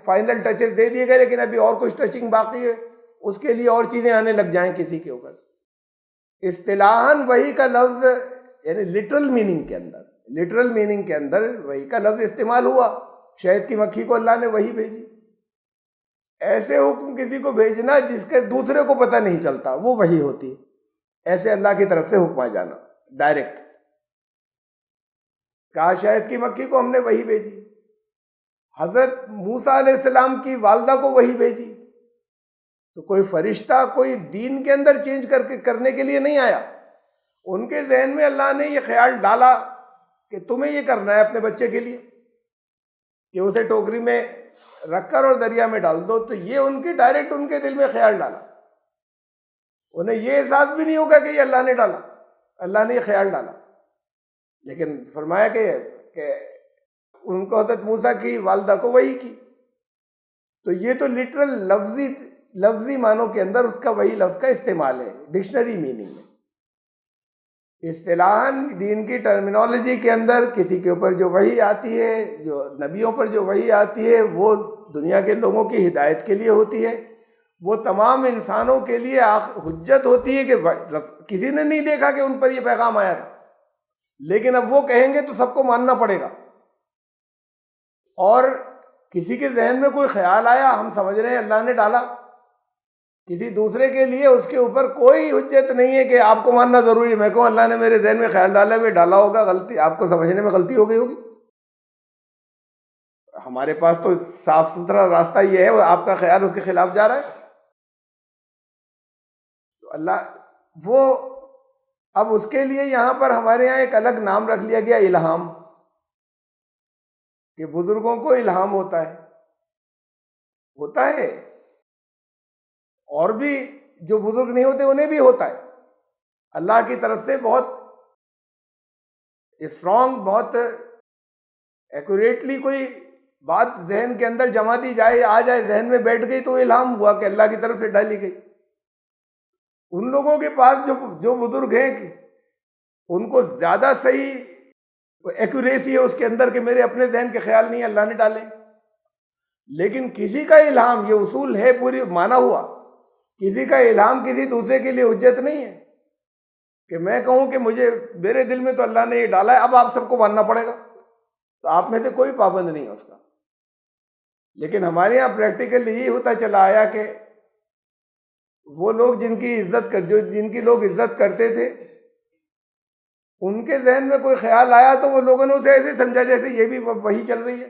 Speaker 1: فائنل ٹچز دے دیے گئے، لیکن ابھی اور کچھ ٹچنگ باقی ہے، اس کے لیے اور چیزیں آنے لگ جائیں کسی کے اوپر. اصطلاحاً وحی کا لفظ یعنی لٹرل میننگ کے اندر وحی کا لفظ استعمال ہوا. شہد کی مکھی کو اللہ نے وحی بھیجی. ایسے حکم کسی کو بھیجنا جس کے دوسرے کو پتہ نہیں چلتا، وہ وحی ہوتی ہے۔ ایسے اللہ کی طرف سے حکم آ جانا ڈائریکٹ۔ کہا شاہد کی مکی کو ہم نے وحی بھیجی، حضرت موسیٰ علیہ السلام کی والدہ کو وحی بھیجی، تو کوئی فرشتہ کوئی دین کے اندر چینج کرنے کے لیے نہیں آیا۔ ان کے ذہن میں اللہ نے یہ خیال ڈالا کہ تمہیں یہ کرنا ہے اپنے بچے کے لیے کہ اسے ٹوکری میں رکھ کر اور دریا میں ڈال دو، تو یہ ان کے ڈائریکٹ ان کے دل میں خیال ڈالا۔ انہیں یہ احساس بھی نہیں ہوگا کہ یہ اللہ نے ڈالا، اللہ نے یہ خیال ڈالا۔ لیکن فرمایا کہ ان کو حضرت موسیٰ کی والدہ کو وحی کی، تو یہ تو لٹرل لفظی معنوں کے اندر اس کا وہی لفظ کا استعمال ہے، ڈکشنری میننگ میں۔ اصطلاحاً دین کی ٹرمینالوجی کے اندر کسی کے اوپر جو وحی آتی ہے، جو نبیوں پر جو وحی آتی ہے، وہ دنیا کے لوگوں کی ہدایت کے لیے ہوتی ہے، وہ تمام انسانوں کے لیے حجت ہوتی ہے کہ کسی نے نہیں دیکھا کہ ان پر یہ پیغام آیا تھا، لیکن اب وہ کہیں گے تو سب کو ماننا پڑے گا۔ اور کسی کے ذہن میں کوئی خیال آیا، ہم سمجھ رہے ہیں اللہ نے ڈالا، کسی دوسرے کے لیے اس کے اوپر کوئی حجت نہیں ہے کہ آپ کو ماننا ضروری ہے۔ میں کہوں اللہ نے میرے ذہن میں خیال ڈالا، وہ ڈالا ہوگا، غلطی آپ کو سمجھنے میں غلطی ہو گئی ہوگی۔ ہمارے پاس تو صاف ستھرا راستہ یہ ہے، آپ کا خیال اس کے خلاف جا رہا ہے۔ تو اللہ وہ اب اس کے لیے یہاں پر ہمارے یہاں ایک الگ نام رکھ لیا گیا، الہام، کہ بزرگوں کو الہام ہوتا ہے، اور بھی جو بزرگ نہیں ہوتے انہیں بھی ہوتا ہے۔ اللہ کی طرف سے بہت اسٹرانگ، بہت ایکوریٹلی کوئی بات ذہن کے اندر جما دی جائے، آ جائے، ذہن میں بیٹھ گئی، تو الہام ہوا کہ اللہ کی طرف سے ڈالی گئی۔ ان لوگوں کے پاس جو بزرگ ہیں کہ ان کو زیادہ صحیح ایکوریسی ہے اس کے اندر کہ میرے اپنے ذہن کے خیال نہیں اللہ نے ڈالے۔ لیکن کسی کا الہام، یہ اصول ہے پوری مانا ہوا، کسی کا الہام کسی دوسرے کے لیے حجت نہیں ہے کہ میں کہوں کہ میرے دل میں تو اللہ نے یہ ڈالا ہے، اب آپ سب کو ماننا پڑے گا، تو آپ میں سے کوئی پابند نہیں ہے اس کا۔ لیکن ہمارے یہاں پریکٹیکل یہی ہوتا چلا آیا کہ وہ لوگ جن کی لوگ عزت کرتے تھے، ان کے ذہن میں کوئی خیال آیا تو وہ لوگوں نے اسے ایسے سمجھا جیسے یہ بھی وہی چل رہی ہے،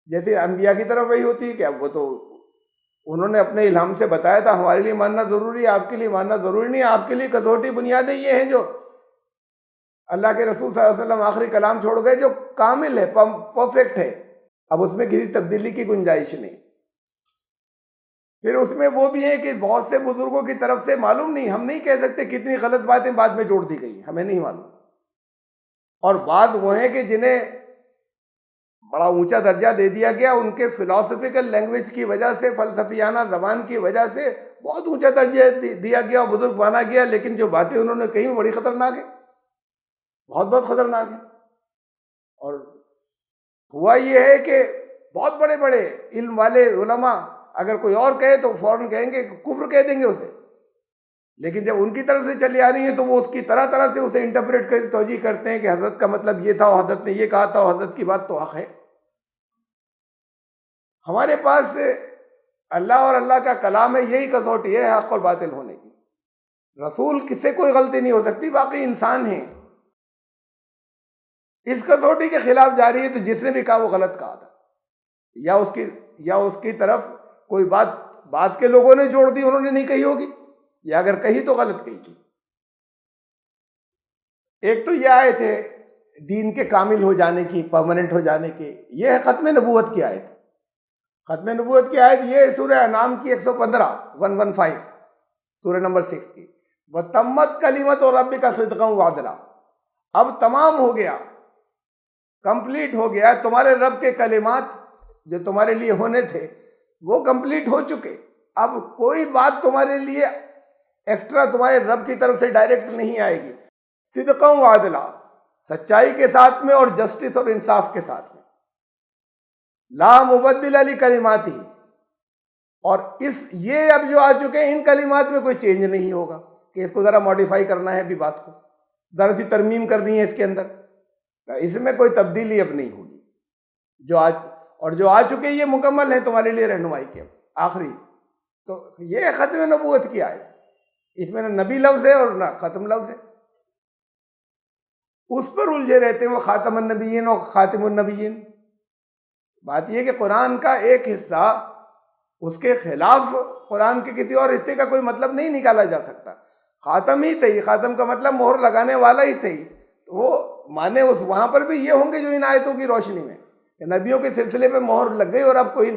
Speaker 1: جیسے انبیاء کی طرف وہی ہوتی ہے کہ اب وہ تو انہوں نے اپنے الہام سے بتایا تھا ہمارے لیے ماننا ضروری ہے، آپ کے لیے ماننا ضروری نہیں ہے، آپ کے لیے کسوٹی بنیادیں یہ ہیں جو اللہ کے رسول صلی اللہ علیہ وسلم آخری کلام چھوڑ گئے، جو کامل ہے، پرفیکٹ ہے، اب اس میں کسی تبدیلی کی گنجائش نہیں۔ پھر اس میں وہ بھی ہے کہ بہت سے بزرگوں کی طرف سے معلوم نہیں، ہم نہیں کہہ سکتے کتنی غلط باتیں بعد میں جوڑ دی گئی، ہمیں نہیں معلوم۔ اور بعض وہ ہیں کہ جنہیں بڑا اونچا درجہ دے دیا گیا، ان کے فلاسفیکل لینگویج کی وجہ سے، فلسفیانہ زبان کی وجہ سے بہت اونچا درجہ دیا گیا اور بزرگ مانا گیا، لیکن جو باتیں انہوں نے کہیں بڑی خطرناک ہیں، بہت خطرناک ہیں۔ اور ہوا یہ ہے کہ بہت بڑے بڑے علم والے علماء اگر کوئی اور کہے تو فوراً کہیں گے، کفر کہہ دیں گے اسے، لیکن جب ان کی طرف سے چلی آ رہی ہیں تو وہ اس کی طرح سے اسے انٹرپریٹ کر توجیہ کرتے ہیں کہ حضرت کا مطلب یہ تھا، اور حضرت نے یہ کہا تھا، اور حضرت کی بات تو حق ہے۔ ہمارے پاس اللہ اور اللہ کا کلام ہے، یہی کسوٹی ہے حق اور باطل ہونے کی۔ رسول کس سے کوئی غلطی نہیں ہو سکتی، باقی انسان ہیں، اس کسوٹی کے خلاف جا رہی ہے، تو جس نے بھی کہا وہ غلط کہا تھا، یا اس کی طرف کوئی بات کے لوگوں نے جوڑ دی، انہوں نے نہیں کہی ہوگی، یا اگر کہی تو غلط کہی تھی۔ ایک تو یہ آیت ہے دین کے کامل ہو جانے کی، پرماننٹ ہو جانے کی، یہ ہے ختم نبوت کی آیت۔ ختم نبوت کی آیت یہ ہے سورہ انعام کی 115 سورہ نمبر 6 کی، وَتَمَّتْ كَلِمَتُ رَبِّكَ صِدْقًا وَعَدْلًا۔ اب تمام ہو گیا، کمپلیٹ ہو گیا، تمہارے رب کے کلمات جو تمہارے لیے ہونے تھے وہ کمپلیٹ ہو چکے، اب کوئی بات تمہارے لیے ایکسٹرا تمہارے رب کی طرف سے ڈائریکٹ نہیں آئے گی، صدقاً وعدلا، سچائی کے ساتھ میں اور جسٹس اور انصاف کے ساتھ میں، لا مبدل لکلماتہ، اور یہ اب جو آ چکے ہیں ان کلمات میں کوئی چینج نہیں ہوگا کہ اس کو ذرا ماڈیفائی کرنا ہے، ابھی بات کو ذرا سی ترمیم کرنی ہے اس کے اندر، اس میں کوئی تبدیلی اب نہیں ہوگی، جو آ چکے یہ مکمل ہے تمہارے لیے رہنمائی کے۔ آخری. تو یہ ختم نبوت کی آیت, اس میں نہ نبی لفظ ہے اور نہ ختم لفظ ہے. اس پر الجھے رہتے ہیں وہ خاتم النبیین اور خاتم النبیین. بات یہ کہ قرآن کا ایک حصہ اس کے خلاف قرآن کے کسی اور حصے کا کوئی مطلب نہیں نکالا جا سکتا. خاتم ہی صحیح, خاتم کا مطلب مہر لگانے والا ہی صحیح. وہ مانے اس وہاں پر بھی یہ ہوں گے جو ان آیتوں کی روشنی میں کہ نبیوں کے سلسلے پہ مہر لگ گئی اور اب کوئی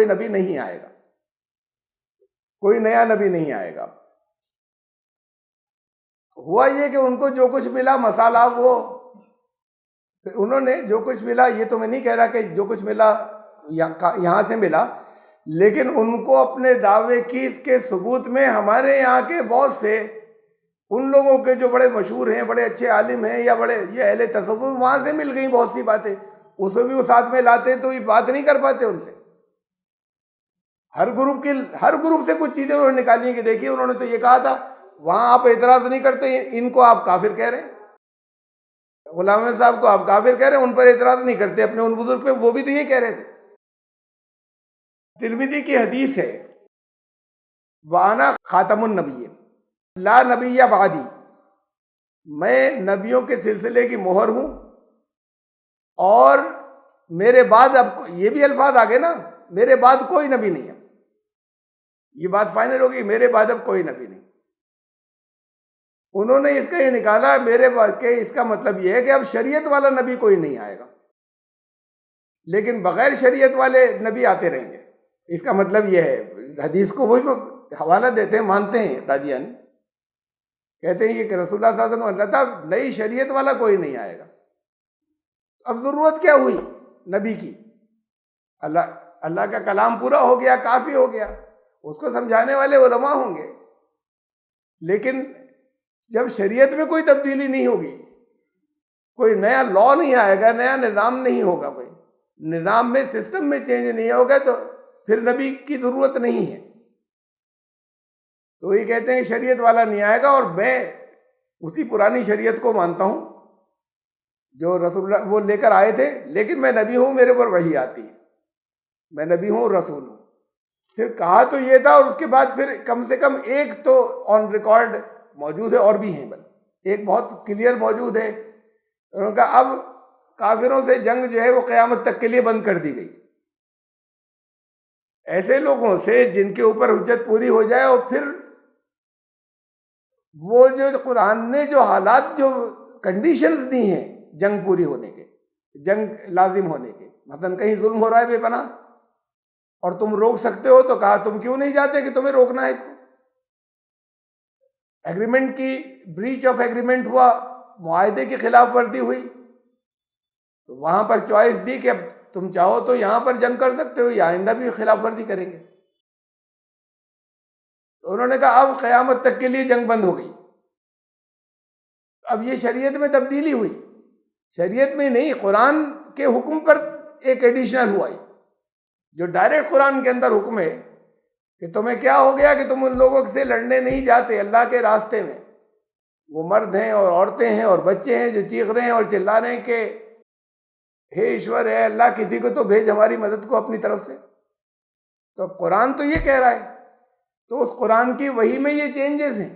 Speaker 1: نبی نہیں آئے گا, کوئی نیا نبی نہیں آئے گا. ہوا یہ کہ ان کو جو کچھ ملا مسالہ, وہ پھر انہوں نے جو کچھ ملا, یہ تو میں نہیں کہہ رہا کہ جو کچھ ملا یہاں سے ملا, لیکن ان کو اپنے دعوے کی اس کے ثبوت میں ہمارے یہاں کے بہت سے ان لوگوں کے جو بڑے مشہور ہیں, بڑے اچھے عالم ہیں یا بڑے یہ اہل تصوف, وہاں سے مل گئی بہت سی باتیں. اسے بھی وہ ساتھ میں لاتے تو یہ بات نہیں کر پاتے ان سے. ہر گروپ سے کچھ چیزیں انہوں نے نکالی کہ دیکھیے انہوں نے تو یہ کہا تھا, وہاں آپ اعتراض نہیں کرتے, ان کو آپ کافر کہہ رہے ہیں. غلام احمد صاحب کو آپ کافر کہہ رہے ہیں, ان پر اعتراض نہیں کرتے اپنے ان بزرگ پہ, وہ بھی تو یہ کہہ رہے تھے. ترمذی کی حدیث ہے, وانا خاتم النبی لا نبی بعدی, میں نبیوں کے سلسلے کی مہر ہوں اور میرے بعد اب یہ بھی الفاظ آگے نا, میرے بعد کوئی نبی نہیں ہے. یہ بات فائنل ہوگی, میرے بعد اب کوئی نبی نہیں. انہوں نے اس کا یہ نکالا میرے بعد کہ اس کا مطلب یہ ہے کہ اب شریعت والا نبی کوئی نہیں آئے گا, لیکن بغیر شریعت والے نبی آتے رہیں گے. اس کا مطلب یہ ہے, حدیث کو وہی حوالہ دیتے ہیں, مانتے ہیں قادیانی, کہتے ہیں کہ رسول اللہ صلی اللہ علیہ وسلم تھا نئی شریعت والا کوئی نہیں آئے گا. اب ضرورت کیا ہوئی نبی کی؟ اللہ کا کلام پورا ہو گیا, کافی ہو گیا, اس کو سمجھانے والے علماء ہوں گے. لیکن جب شریعت میں کوئی تبدیلی نہیں ہوگی, کوئی نیا لا نہیں آئے گا, نیا نظام نہیں ہوگا, کوئی نظام میں سسٹم میں چینج نہیں ہوگا, تو پھر نبی کی ضرورت نہیں ہے. تو یہ کہتے ہیں شریعت والا نہیں آئے گا, اور میں اسی پرانی شریعت کو مانتا ہوں جو رسول اللہ وہ لے کر آئے تھے, لیکن میں نبی ہوں, میرے پر وحی آتی ہے, میں نبی ہوں, رسول ہوں. پھر کہا تو یہ تھا, اور اس کے بعد پھر کم سے کم ایک تو آن ریکارڈ موجود ہے, اور بھی ہیں, بل ایک بہت کلیئر موجود ہے. انہوں نے کہا اب کافروں سے جنگ جو ہے وہ قیامت تک کے لیے بند کر دی گئی. ایسے لوگوں سے جن کے اوپر حجت پوری ہو جائے, اور پھر وہ جو قرآن نے جو حالات, جو کنڈیشنز دی ہیں جنگ پوری ہونے کے, جنگ لازم ہونے کے, مثلا کہیں ظلم ہو رہا ہے بے پناہ اور تم روک سکتے ہو, تو کہا تم کیوں نہیں جاتے کہ تمہیں روکنا ہے اس کو. ایگریمنٹ کی بریچ آف ایگریمنٹ ہوا, معاہدے کی خلاف ورزی ہوئی, تو وہاں پر چوائس دی کہ اب تم چاہو تو یہاں پر جنگ کر سکتے ہو, یا آئندہ بھی خلاف ورزی کریں گے. تو انہوں نے کہا اب قیامت تک کے لیے جنگ بند ہو گئی. اب یہ شریعت میں تبدیلی ہوئی, شریعت میں نہیں, قرآن کے حکم پر ایک ایڈیشنل ہوا ہے, جو ڈائریکٹ قرآن کے اندر حکم ہے کہ تمہیں کیا ہو گیا کہ تم ان لوگوں سے لڑنے نہیں جاتے اللہ کے راستے میں. وہ مرد ہیں اور عورتیں ہیں اور بچے ہیں جو چیخ رہے ہیں اور چلا رہے ہیں کہ ہے ایشور ہے اللہ, کسی کو تو بھیج ہماری مدد کو اپنی طرف سے. تو قرآن تو یہ کہہ رہا ہے, تو اس قرآن کی وحی میں یہ چینجز ہیں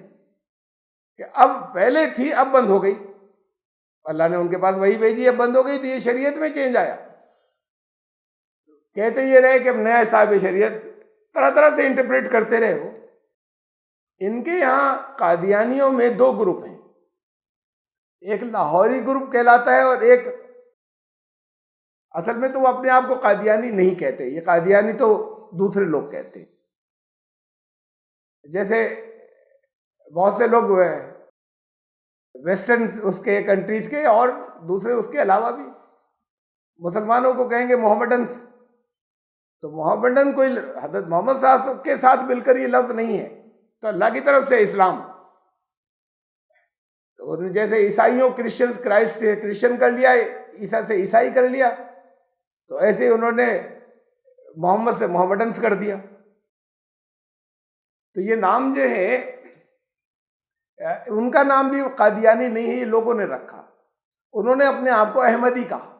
Speaker 1: کہ اب پہلے تھی, اب بند ہو گئی. اللہ نے ان کے پاس وحی بھیجی, اب بند ہو گئی, تو یہ شریعت میں چینج آیا. کہتے یہ رہے کہ اب نیا صاحب شریعت طرح طرح سے انٹرپریٹ کرتے رہے. وہ ان کے یہاں قادیانیوں میں دو گروپ ہیں, ایک لاہوری گروپ کہلاتا ہے, اور ایک اصل میں تو وہ اپنے آپ کو قادیانی نہیں کہتے, یہ قادیانی تو دوسرے لوگ کہتے ہیں. جیسے بہت سے لوگ ویسٹرن اس کے کنٹریز کے اور دوسرے اس کے علاوہ بھی مسلمانوں کو کہیں گے محمڈنس. تو محمڈن کوئی حضرت محمد صاحب کے ساتھ مل کر یہ لفظ نہیں ہے, تو اللہ کی طرف سے اسلام. تو جیسے عیسائیوں کرسچنز کرائسٹ سے کرسچن کر لیا, عیسیٰ سے عیسائی کر لیا, تو ایسے انہوں نے محمد سے محمڈنس کر دیا. تو یہ نام جو ہے ان کا نام بھی قادیانی نہیں ہے, یہ لوگوں نے رکھا. انہوں نے اپنے آپ کو احمدی کہا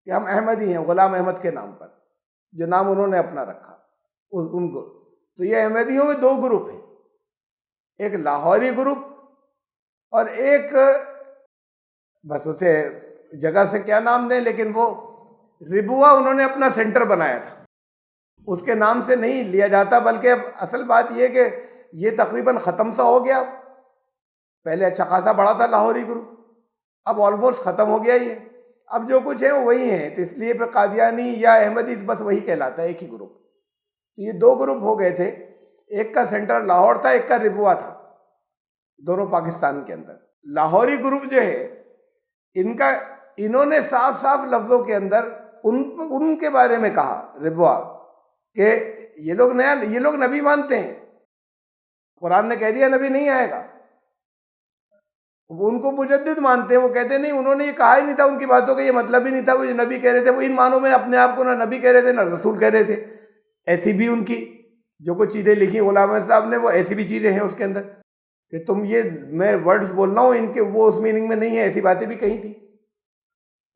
Speaker 1: کہ ہم احمدی ہیں, غلام احمد کے نام پر, جو نام انہوں نے اپنا رکھا. ان کو. تو یہ احمدیوں میں 2 گروپ ہیں، ایک لاہوری گروپ اور ایک بس اسے جگہ سے کیا نام دیں، لیکن وہ ربوا انہوں نے اپنا سینٹر بنایا تھا، اس کے نام سے نہیں لیا جاتا، بلکہ اب اصل بات یہ کہ یہ تقریباً ختم سا ہو گیا. پہلے اچھا خاصا بڑا تھا لاہوری گروپ، اب آلموسٹ ختم ہو گیا یہ. اب جو کچھ ہے وہ وہی ہیں، تو اس لیے پہ قادیانی یا احمدی بس وہی کہلاتا ہے، ایک ہی گروپ. تو یہ 2 گروپ ہو گئے تھے، ایک کا سینٹر لاہور تھا، ایک کا ربوا تھا، دونوں پاکستان کے اندر. لاہوری گروپ جو ہے انہوں نے صاف صاف لفظوں کے اندر ان کے بارے میں کہا، ربوا، کہ یہ لوگ نبی مانتے ہیں، قرآن نے کہہ دیا نبی نہیں آئے گا. وہ ان کو مجدد مانتے ہیں، وہ کہتے ہیں نہیں، انہوں نے یہ کہا ہی نہیں تھا، ان کی باتوں کا یہ مطلب ہی نہیں تھا، وہ جو نبی کہہ رہے تھے وہ ان معنوں میں اپنے آپ کو نہ نبی کہہ رہے تھے نہ رسول کہہ رہے تھے. ایسی بھی ان کی جو کچھ چیزیں لکھی غلام احمد صاحب نے، وہ ایسی بھی چیزیں ہیں اس کے اندر کہ تم یہ میں ورڈز بول رہا ہوں ان کے وہ اس میننگ میں نہیں ہے، ایسی باتیں بھی کہی تھی.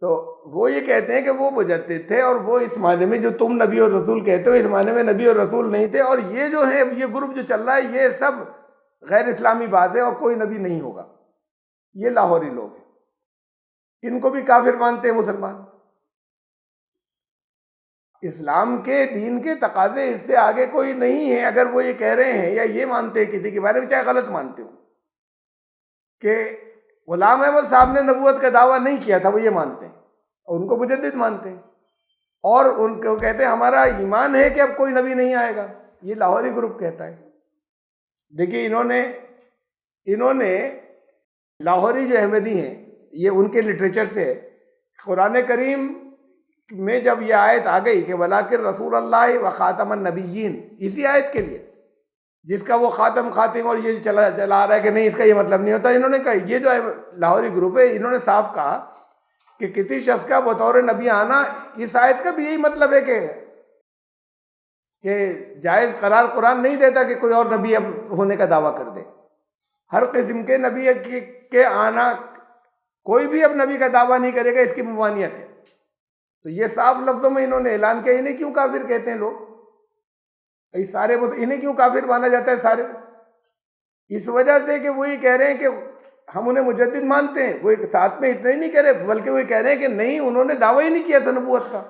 Speaker 1: تو وہ یہ کہتے ہیں کہ وہ مجدد تھے، اور وہ اس معنی میں جو تم نبی اور رسول کہتے ہو اس معنی میں نبی اور رسول نہیں تھے. اور یہ جو ہے یہ گروپ جو چل رہا ہے یہ سب غیر اسلامی بات ہے اور کوئی نبی نہیں ہوگا. یہ لاہوری لوگ ہیں، ان کو بھی کافر مانتے ہیں مسلمان. اسلام کے دین کے تقاضے اس سے آگے کوئی نہیں ہے. اگر وہ یہ کہہ رہے ہیں یا یہ مانتے ہیں کسی کے بارے میں، چاہے غلط مانتے ہوں، کہ غلام احمد صاحب نے نبوت کا دعویٰ نہیں کیا تھا، وہ یہ مانتے ہیں اور ان کو مجدد مانتے ہیں، اور ان کو کہتے ہیں ہمارا ایمان ہے کہ اب کوئی نبی نہیں آئے گا. یہ لاہوری گروپ کہتا ہے. دیکھیے انہوں نے لاہوری جو احمدی ہیں، یہ ان کے لٹریچر سے ہے. قرآن کریم میں جب یہ آیت آ گئی کہ وَلَٰكِن رسول اللہ و خاتم النبیین، اسی آیت کے لیے جس کا وہ خاتم اور یہ چلا آ رہا ہے کہ نہیں اس کا یہ مطلب نہیں ہوتا، انہوں نے کہا، یہ جو لاہوری گروپ ہے انہوں نے صاف کہا کہ کسی شخص کا بطور نبی آنا، اس آیت کا بھی یہی مطلب ہے کہ جائز قرار قرآن نہیں دیتا کہ کوئی اور نبی اب ہونے کا دعویٰ کر دے. ہر قسم کے نبی کے آنا، کوئی بھی اب نبی کا دعویٰ نہیں کرے گا، اس کی ممانعت ہے. تو یہ صاف لفظوں میں انہوں نے اعلان کیا. انہیں کیوں کافر کہتے ہیں لوگ؟ سارے انہیں کیوں کافر مانا جاتا ہے سارے؟ اس وجہ سے کہ وہی کہہ رہے ہیں کہ ہم انہیں مجدد مانتے ہیں. وہ ساتھ میں اتنا ہی نہیں کہہ رہے، بلکہ وہ کہہ رہے ہیں کہ نہیں، انہوں نے دعویٰ ہی نہیں کیا تھا نبوت کا.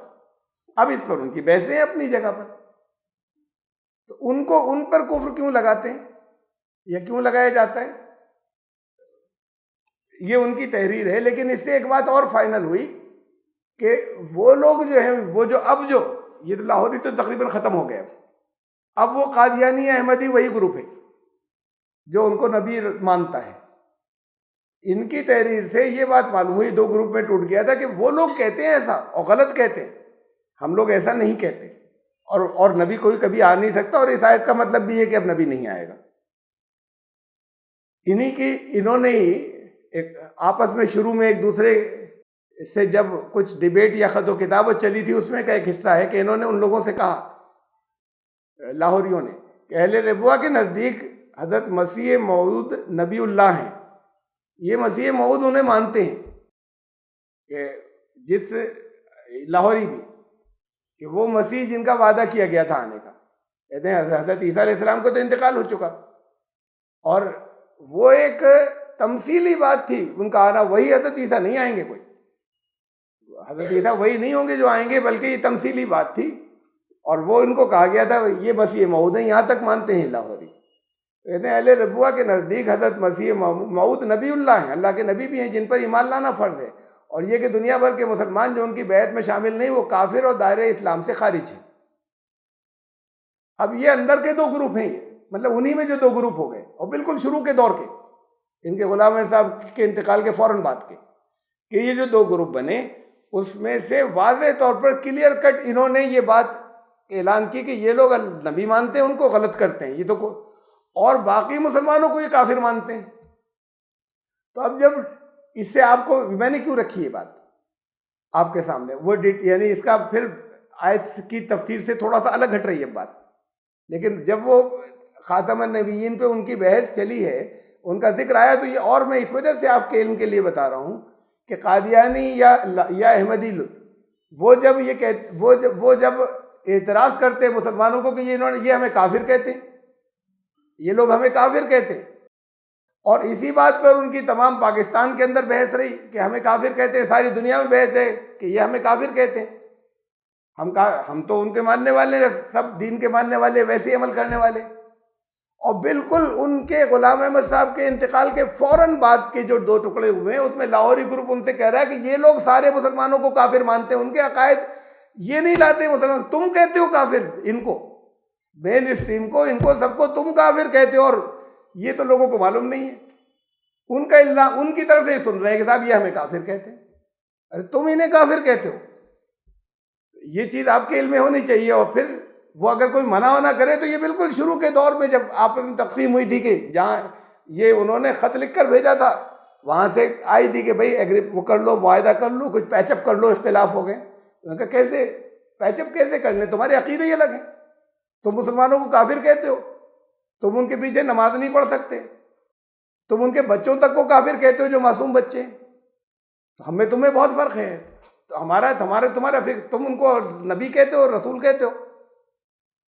Speaker 1: اب اس پر ان کی بحثیں ہیں اپنی جگہ پر. تو ان پر کفر کیوں لگاتے ہیں یا کیوں لگایا جاتا ہے؟ یہ ان کی تحریر ہے. لیکن اس سے ایک بات اور فائنل ہوئی کہ وہ لوگ جو ہیں، وہ جو اب جو یہ لاہوری تو تقریباً ختم ہو گئے، اب وہ قادیانی احمدی وہی گروپ ہے جو ان کو نبی مانتا ہے. ان کی تحریر سے یہ بات معلوم ہوئی، 2 گروپ میں ٹوٹ گیا تھا کہ وہ لوگ کہتے ہیں ایسا اور غلط کہتے ہیں، ہم لوگ ایسا نہیں کہتے، اور نبی کوئی کبھی آ نہیں سکتا، اور اس آیت کا مطلب بھی ہے کہ اب نبی نہیں آئے گا. انہوں نے ہی ایک آپس میں شروع میں ایک دوسرے سے جب کچھ ڈیبیٹ یا خط و کتابت چلی تھی، اس میں کا ایک حصہ ہے کہ انہوں نے ان لوگوں سے کہا، لاہوریوں نے، کہ اہل ربوا کے نزدیک حضرت مسیح موعود نبی اللہ ہیں. یہ مسیح موعود انہیں مانتے ہیں کہ جس لاہوری بھی کہ وہ مسیح جن کا وعدہ کیا گیا تھا آنے کا. کہتے ہیں حضرت عیسیٰ علیہ السلام کو تو انتقال ہو چکا، اور وہ ایک تمثیلی بات تھی ان کا آنا. وہی حضرت عیسیٰ نہیں آئیں گے، کوئی حضرت عیسیٰ وہی نہیں ہوں گے جو آئیں گے، بلکہ یہ تمثیلی بات تھی. اور وہ ان کو کہا گیا تھا یہ مسیح موعود ہیں، یہاں تک مانتے ہیں لاہوری. کہتے ہیں اہل ربوا کے نزدیک حضرت مسیح موعود نبی اللہ ہیں، اللہ کے نبی بھی ہیں جن پر ایمان لانا فرض ہے، اور یہ کہ دنیا بھر کے مسلمان جو ان کی بیعت میں شامل نہیں وہ کافر اور دائرہ اسلام سے خارج ہیں. اب یہ اندر کے 2 گروپ ہیں، مطلب انہی میں جو 2 گروپ ہو گئے، اور بالکل شروع کے دور کے، ان کے غلام احمد صاحب کے انتقال کے فوراً بعد کے، کہ یہ جو 2 گروپ بنے، اس میں سے واضح طور پر کلیئر کٹ انہوں نے یہ بات اعلان کی کہ یہ لوگ نبی مانتے ہیں، ان کو غلط کرتے ہیں یہ تو اور باقی مسلمانوں کو یہ کافر مانتے ہیں. تو اب جب اس سے آپ کو، میں نے کیوں رکھی یہ بات آپ کے سامنے، وہ یعنی اس کا پھر آیت کی تفسیر سے تھوڑا سا الگ ہٹ رہی ہے بات، لیکن جب وہ خاتم النبیین پہ ان کی بحث چلی ہے، ان کا ذکر آیا، تو یہ اور میں اس وجہ سے آپ کے علم کے لیے بتا رہا ہوں کہ قادیانی یا احمدی وہ جب اعتراض کرتے ہیں مسلمانوں کو کہ یہ ہمیں کافر کہتے ہیں، یہ لوگ ہمیں کافر کہتے ہیں، اور اسی بات پر ان کی تمام پاکستان کے اندر بحث رہی کہ ہمیں کافر کہتے ہیں، ساری دنیا میں بحث ہے کہ یہ ہمیں کافر کہتے ہیں۔ ہم تو ان کے ماننے والے ہیں، سب دین کے ماننے والے، ویسے ہی عمل کرنے والے۔ اور بالکل ان کے غلام احمد صاحب کے انتقال کے فوراً بعد کے جو 2 ٹکڑے ہوئے ہیں، اس میں لاہوری گروپ ان سے کہہ رہا ہے کہ یہ لوگ سارے مسلمانوں کو کافر مانتے ہیں، ان کے عقائد یہ نہیں لاتے مسلمان، تم کہتے ہو کافر، ان کو مین اسٹریم کو، ان کو سب کو تم کافر کہتے ہو، اور یہ تو لوگوں کو معلوم نہیں ہے۔ ان کا الزام ان کی طرف سے سن رہے ہیں کہ صاحب یہ ہمیں کافر کہتے ہیں، ارے تم انہیں کافر کہتے ہو، یہ چیز آپ کے علم میں ہونی چاہیے۔ اور پھر وہ اگر کوئی منع نہ کرے تو یہ بالکل شروع کے دور میں جب آپس میں تقسیم ہوئی تھی کہ جہاں یہ انہوں نے خط لکھ کر بھیجا تھا، وہاں سے آئی تھی کہ بھائی وہ کر لو، معاہدہ کر لو، کچھ پیچ اپ کر لو، اختلاف ہو گئے۔ انہوں نے کہا کیسے پیچ اپ کیسے کرنے، تمہارے عقیدے ہی الگ ہیں، تم مسلمانوں کو کافر کہتے ہو، تم ان کے پیچھے نماز نہیں پڑھ سکتے، تم ان کے بچوں تک کو کافر کہتے ہو جو معصوم بچے ہیں، تو ہمیں تمہیں بہت فرق ہے، تو تمہارا فکر، تم ان کو نبی کہتے ہو، رسول کہتے ہو،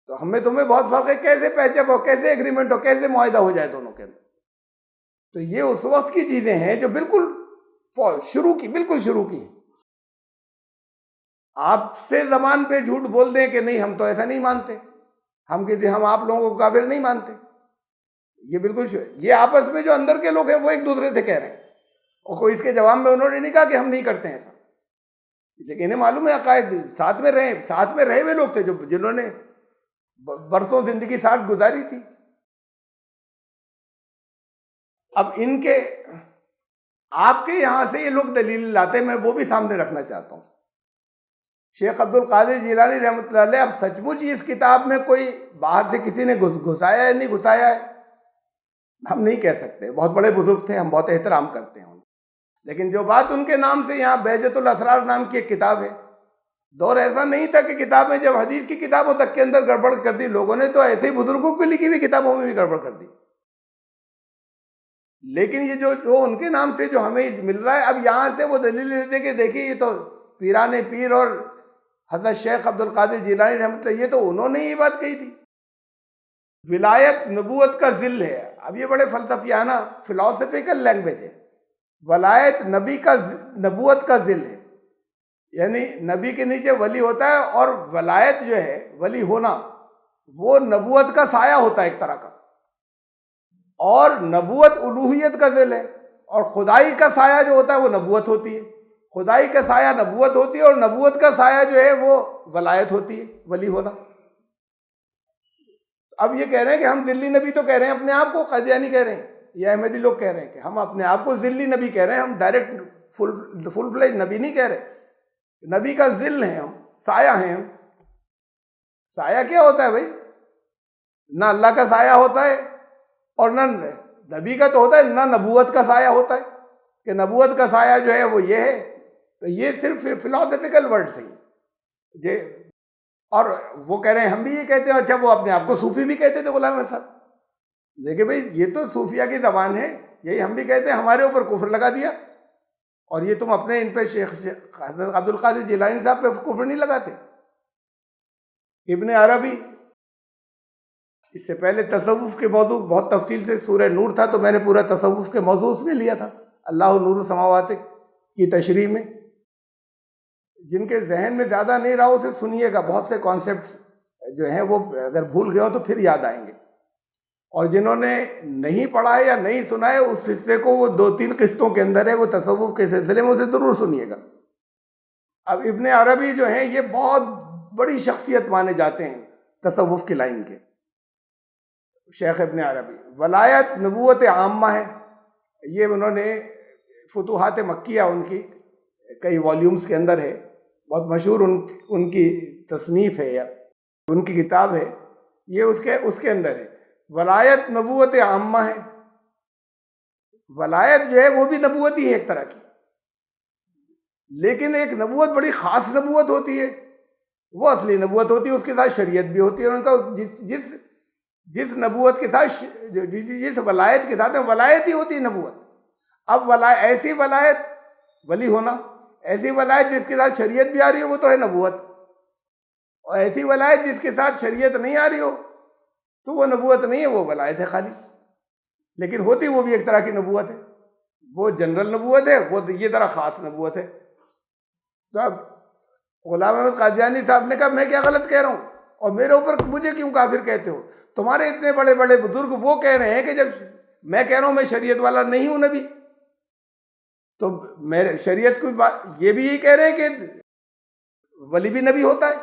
Speaker 1: تو ہمیں تمہیں بہت فرق ہے، کیسے پیچ اپ ہو، کیسے ایگریمنٹ ہو، کیسے معاہدہ ہو جائے دونوں کے اندر۔ تو یہ اس وقت کی چیزیں ہیں جو بالکل بالکل شروع کی۔ آپ سے زبان پہ جھوٹ بول دیں کہ نہیں ہم تو ایسا نہیں مانتے، ہم آپ لوگوں کو کافر نہیں مانتے، یہ بالکل یہ آپس میں جو اندر کے لوگ ہیں وہ ایک دوسرے سے کہہ رہے ہیں، اور کوئی اس کے جواب میں انہوں نے نہیں کہا کہ ہم نہیں کرتے ہیں ایسا، لیکن انہیں معلوم ہے عقائد، ساتھ میں رہے ہوئے لوگ تھے جنہوں نے برسوں زندگی ساتھ گزاری تھی۔ اب آپ کے یہاں سے یہ لوگ دلیل لاتے ہیں، میں وہ بھی سامنے رکھنا چاہتا ہوں۔ شیخ عبد القادر جیلانی رحمۃ اللہ علیہ، اب سچ مچ اس کتاب میں کوئی باہر سے کسی نے گھسایا ہے نہیں گھسایا ہے ہم نہیں کہہ سکتے، بہت بڑے بزرگ تھے، ہم بہت احترام کرتے ہیں ان، لیکن جو بات ان کے نام سے یہاں بہجت الاسرار نام کی ایک کتاب ہے، دور ایسا نہیں تھا کہ کتابیں جب حدیث کی کتابوں تک کے اندر گڑبڑ کر دی لوگوں نے، تو ایسے ہی بزرگوں کی لکھی ہوئی کتابوں میں بھی گڑبڑ کر دی، لیکن یہ جو ان کے نام سے جو ہمیں مل رہا ہے، اب یہاں سے وہ دلیل دیتے کہ دیکھیے یہ تو پیران پیر اور حضرت شیخ عبد القادر جیلانی رحمۃ اللہ، یہ تو انہوں نے یہ بات کہی تھی، ولایت نبوت کا ذل ہے۔ اب یہ بڑے فلسفیانہ فلاسفیکل لینگویج ہے، ولایت نبوت کا ذل ہے، یعنی نبی کے نیچے ولی ہوتا ہے، اور ولایت جو ہے ولی ہونا وہ نبوت کا سایہ ہوتا ہے ایک طرح کا، اور نبوت الوہیت کا ذل ہے، اور خدائی کا سایہ جو ہوتا ہے وہ نبوت ہوتی ہے، خدائی کا سایہ نبوت ہوتی ہے، اور نبوت کا سایہ جو ہے وہ ولایت ہوتی ہے، ولی ہونا۔ اب یہ کہہ رہے ہیں کہ ہم ذلی نبی تو کہہ رہے ہیں اپنے آپ کو، قادیانی کہہ رہے ہیں، یہ احمدی لوگ کہہ رہے ہیں کہ ہم اپنے آپ کو ذلی نبی کہہ رہے ہیں، ہم ڈائریکٹ فل فلیج نبی نہیں کہہ رہے، نبی کا ذل ہیں ہم، سایہ ہیں ہم۔ سایہ کیا ہوتا ہے بھائی؟ نہ اللہ کا سایہ ہوتا ہے، اور نہ نبی کا تو ہوتا ہے، نہ نبوت کا سایہ ہوتا ہے، کہ نبوت کا سایہ جو ہے وہ یہ ہے، تو یہ صرف فلاسفیکل ورڈ سے ہی، اور وہ کہہ رہے ہیں ہم بھی یہ کہتے ہیں، اچھا وہ اپنے آپ کو صوفی بھی کہتے تھے غلام احمد صاحب، دیکھیں بھائی یہ تو صوفیہ کی زبان ہے، یہی ہم بھی کہتے ہیں، ہمارے اوپر کفر لگا دیا، اور یہ تم اپنے ان پہ شیخ حضرت عبد القادر جیلانی صاحب پہ کفر نہیں لگاتے۔ ابن عربی، اس سے پہلے تصوف کے موضوع بہت تفصیل سے سورہ نور تھا، تو میں نے پورا تصوف کے موضوع اس میں لیا تھا، اللہ نور السماوات کی تشریح میں۔ جن کے ذہن میں زیادہ نہیں رہا اسے سنیے گا، بہت سے کانسیپٹس جو ہیں وہ اگر بھول گئے ہو تو پھر یاد آئیں گے، اور جنہوں نے نہیں پڑھا ہے یا نہیں سنا ہے اس حصے کو وہ 2-3 قسطوں کے اندر ہے، وہ تصوف کے سلسلے میں، اسے ضرور سنیے گا۔ اب ابن عربی جو ہیں یہ بہت بڑی شخصیت مانے جاتے ہیں تصوف کی لائن کے، شیخ ابن عربی، ولایت نبوت عامہ ہے، یہ انہوں نے فتوحات مکیہ ان کی کئی والیومز کے اندر ہے، بہت مشہور ان کی تصنیف ہے یا ان کی کتاب ہے، یہ اس کے اندر ہے، ولایت نبوت عامہ ہے۔ ولایت جو ہے وہ بھی نبوت ہی ہے ایک طرح کی، لیکن ایک نبوت بڑی خاص نبوت ہوتی ہے، وہ اصلی نبوت ہوتی ہے، اس کے ساتھ شریعت بھی ہوتی ہے، ان کا جس نبوت کے ساتھ، جس ولایت کے ساتھ ولایت ہی ہوتی ہے نبوت۔ اب ایسی ولایت ولی ہونا، ایسی ولایت جس کے ساتھ شریعت بھی آ رہی ہے وہ تو ہے نبوت، اور ایسی ولایت جس کے ساتھ شریعت نہیں آ رہی ہو تو وہ نبوت نہیں ہے، وہ ولایت ہے خالی، لیکن ہوتی وہ بھی ایک طرح کی نبوت ہے، وہ جنرل نبوت ہے، وہ یہ طرح خاص نبوت ہے۔ تو اب غلام احمد قادیانی صاحب نے کہا میں کیا غلط کہہ رہا ہوں اور میرے اوپر مجھے کیوں کافر کہتے ہو؟ تمہارے اتنے بڑے بڑے بزرگ وہ کہہ رہے ہیں کہ جب میں کہہ رہا ہوں میں شریعت والا نہیں ہوں نبی، تو میرے شریعت کو یہ بھی یہی کہہ رہے ہیں کہ ولی بھی نبی ہوتا ہے،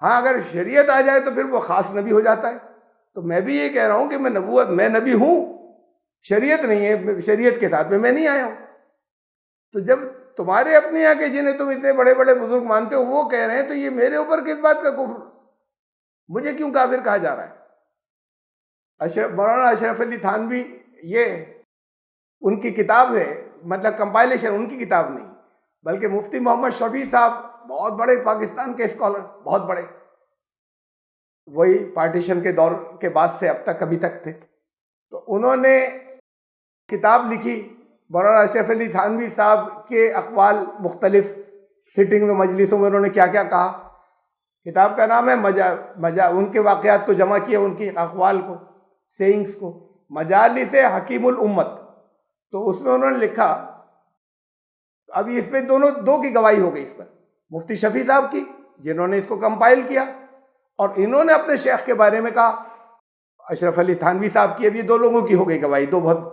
Speaker 1: ہاں اگر شریعت آ جائے تو پھر وہ خاص نبی ہو جاتا ہے۔ تو میں بھی یہ کہہ رہا ہوں کہ میں نبی ہوں، شریعت نہیں ہے، شریعت کے ساتھ میں نہیں آیا ہوں۔ تو جب تمہارے اپنے یہاں کے جنہیں تم اتنے بڑے بڑے بزرگ مانتے ہو وہ کہہ رہے ہیں تو یہ میرے اوپر کس بات کا کفر، مجھے کیوں کافر کہا جا رہا ہے؟ مولانا اشرف علی تھانوی، یہ ان کی کتاب ہے، مطلب کمپائلیشن ان کی کتاب نہیں بلکہ مفتی محمد شفیع صاحب بہت بڑے پاکستان کے اسکالر، بہت بڑے، وہی پارٹیشن کے دور کے بعد سے اب تک ابھی تک تھے، تو انہوں نے کتاب لکھی مولانا اشرف علی تھانوی صاحب کے اقوال مختلف سٹنگ میں مجلسوں میں انہوں نے کیا کیا کہا۔ کتاب کا نام ہے ان کے واقعات کو جمع کیا، ان کی اقوال کو، سیئنگز کو، مجالس حکیم الامت۔ تو اس میں انہوں نے لکھا، ابھی اس پہ دو کی گواہی ہو گئی، اس پر مفتی شفیع صاحب کی جنہوں نے اس کو کمپائل کیا، اور انہوں نے اپنے شیخ کے بارے میں کہا اشرف علی تھانوی صاحب کی، ابھی یہ دو لوگوں کی ہو گئی گواہی، دو بہت۔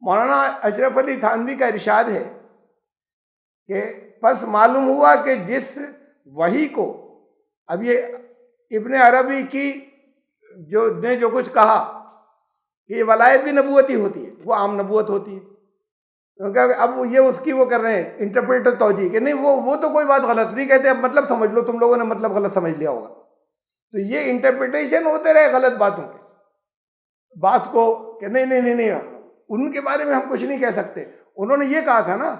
Speaker 1: مولانا اشرف علی تھانوی کا ارشاد ہے کہ پس معلوم ہوا کہ جس وحی کو، اب یہ ابن عربی کی جو کچھ کہا کہ یہ ولایت بھی نبوت ہی ہوتی ہے، وہ عام نبوت ہوتی ہے، کیونکہ اب یہ اس کی وہ کر رہے ہیں انٹرپریٹ توجیہ کہ نہیں وہ تو کوئی بات غلط نہیں کہتے، اب مطلب سمجھ لو، تم لوگوں نے مطلب غلط سمجھ لیا ہوگا۔ تو یہ انٹرپریٹیشن ہوتے رہے غلط باتوں کے، بات کو کہ نہیں ان کے بارے میں ہم کچھ نہیں کہہ سکتے، انہوں نے یہ کہا تھا نا،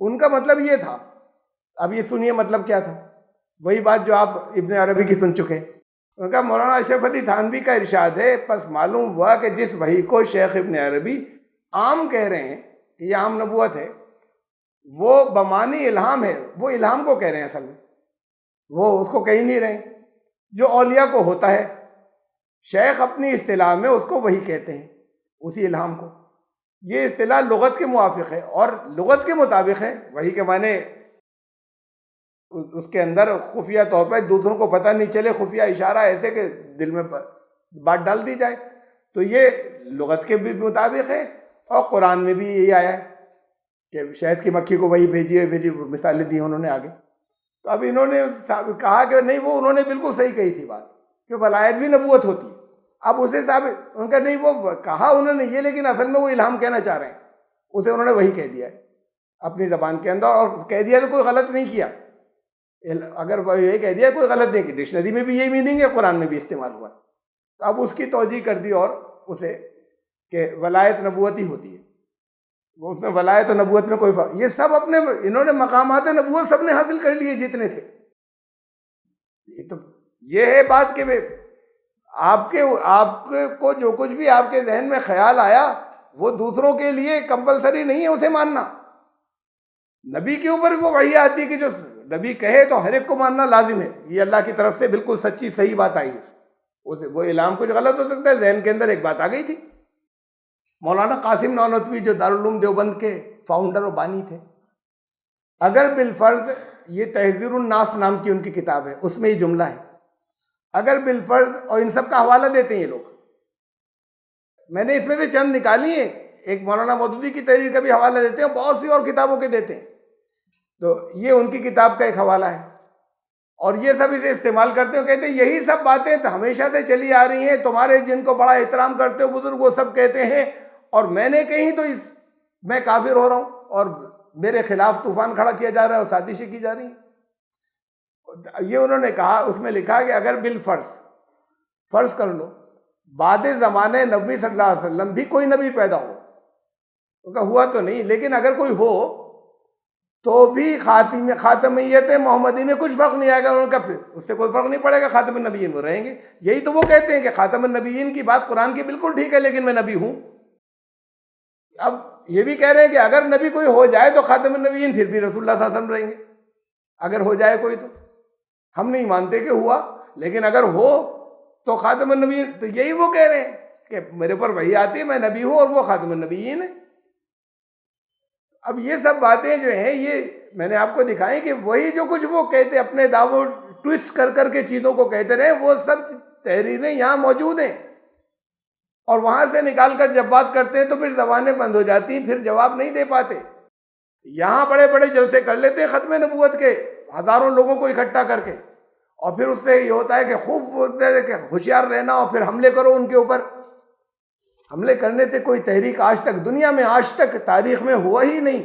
Speaker 1: ان کا مطلب یہ تھا۔ اب یہ سنیے مطلب کیا تھا، وہی بات جو آپ ابن عربی کی سن چکے۔ ان کا مولانا اشرف علی تھانوی کا ارشاد ہے پس معلوم ہوا کہ جس وحی کو شیخ ابن عربی عام کہہ رہے ہیں کہ یہ عام نبوت ہے، وہ بمانی الہام ہے، وہ الہام کو کہہ رہے ہیں، اصل میں وہ اس کو کہہ نہیں رہے ہیں جو اولیاء کو ہوتا ہے۔ شیخ اپنی اصطلاح میں اس کو وحی کہتے ہیں، اسی الہام کو۔ یہ اصطلاح لغت کے موافق ہے اور لغت کے مطابق ہے، وحی کے معنی اس کے اندر خفیہ طور پر دوسروں کو پتہ نہیں چلے، خفیہ اشارہ ایسے کہ دل میں بات ڈال دی جائے، تو یہ لغت کے بھی مطابق ہے، اور قرآن میں بھی یہی آیا ہے کہ شہد کی مکھی کو وہی بھیجی مثالیں دی انہوں نے آگے۔ تو اب انہوں نے کہا کہ نہیں، وہ انہوں نے بالکل صحیح کہی تھی بات کہ ولایت بھی نبوت ہوتی ہے۔ اب اسے ثابت ان کا نہیں، وہ کہا انہوں نے یہ، لیکن اصل میں وہ الہام کہنا چاہ رہے ہیں، اسے انہوں نے وہی کہہ دیا ہے اپنی زبان کے اندر، اور کہہ دیا تو کوئی غلط نہیں کیا۔ اگر وہ یہ کہہ دیا کوئی غلط نہیں کی، ڈکشنری میں بھی یہی میننگ ہے، قرآن میں بھی استعمال ہوا، تو اب اس کی توجیہ کر دی اور اسے کہ ولایت نبوت ہی ہوتی ہے، وہ اس میں ولایت و نبوت میں کوئی فرق، یہ سب اپنے انہوں نے مقامات نبوت سب نے حاصل کر لیے جتنے تھے۔ یہ ہے بات کہ آپ کو جو کچھ بھی آپ کے ذہن میں خیال آیا وہ دوسروں کے لیے کمپلسری نہیں ہے اسے ماننا۔ نبی کے اوپر وہ وحی آتی ہے کہ جو نبی کہے تو ہر ایک کو ماننا لازم ہے، یہ اللہ کی طرف سے بالکل سچی صحیح بات آئی ہے۔ وہ الہام کچھ غلط ہو سکتا ہے، ذہن کے اندر ایک بات آ گئی تھی۔ مولانا قاسم نانوتوی جو دارالعلوم دیوبند کے فاؤنڈر و بانی تھے، اگر بالفرض، یہ تحذیر الناس نام کی ان کی کتاب ہے، اس میں یہ جملہ ہے، اگر بالفرض، اور ان سب کا حوالہ دیتے ہیں یہ لوگ، میں نے اس میں سے چند نکالی ہیں، ایک مولانا مودودی کی تحریر کا بھی حوالہ دیتے ہیں، بہت سی اور کتابوں کے دیتے ہیں، تو یہ ان کی کتاب کا ایک حوالہ ہے، اور یہ سب اسے استعمال کرتے ہو، کہتے ہیں یہی سب باتیں تو ہمیشہ سے چلی آ رہی ہیں، تمہارے جن کو بڑا احترام کرتے ہو بزرگ وہ سب کہتے ہیں، اور میں نے کہیں تو میں کافر ہو رہا ہوں اور میرے خلاف طوفان کھڑا کیا جا رہا ہے اور سازشیں کی جا رہی ہیں۔ یہ انہوں نے کہا، اس میں لکھا کہ اگر بالفرض فرض کر لو بعد زمانے نبی صلی اللہ علیہ وسلم بھی کوئی نبی پیدا ہو، کیونکہ ہوا تو نہیں، لیکن اگر کوئی ہو تو بھی خاتمیت محمدی میں کچھ فرق نہیں آئے گا، ان کا پھر اس سے کوئی فرق نہیں پڑے گا، خاتم النبیین وہ رہیں گے۔ یہی تو وہ کہتے ہیں کہ خاتم النبیین کی بات قرآن کی بالکل ٹھیک ہے، لیکن میں نبی ہوں۔ اب یہ بھی کہہ رہے ہیں کہ اگر نبی کوئی ہو جائے تو خاتم النبیین پھر بھی رسول اللہ صلی اللہ علیہ وسلم رہیں گے، اگر ہو جائے کوئی تو۔ ہم نہیں مانتے کہ ہوا، لیکن اگر ہو تو خاتم النبیین، تو یہی وہ کہہ رہے ہیں کہ میرے پر وحی آتی ہے، میں نبی ہوں اور وہ خاتم النبیین ہے۔ اب یہ سب باتیں جو ہیں یہ میں نے آپ کو دکھائی کہ وہی جو کچھ وہ کہتے اپنے دعووں ٹوسٹ کر کر کے چیزوں کو کہتے رہے، وہ سب تحریریں یہاں موجود ہیں، اور وہاں سے نکال کر جب بات کرتے ہیں تو پھر زبانیں بند ہو جاتی ہیں، پھر جواب نہیں دے پاتے۔ یہاں بڑے بڑے جلسے کر لیتے ہیں ختم نبوت کے، ہزاروں لوگوں کو اکٹھا کر کے، اور پھر اس سے یہ ہوتا ہے کہ خوب ہوشیار رہنا اور پھر حملے کرو ان کے اوپر۔ حملے کرنے سے کوئی تحریک آج تک دنیا میں، آج تک تاریخ میں ہوا ہی نہیں۔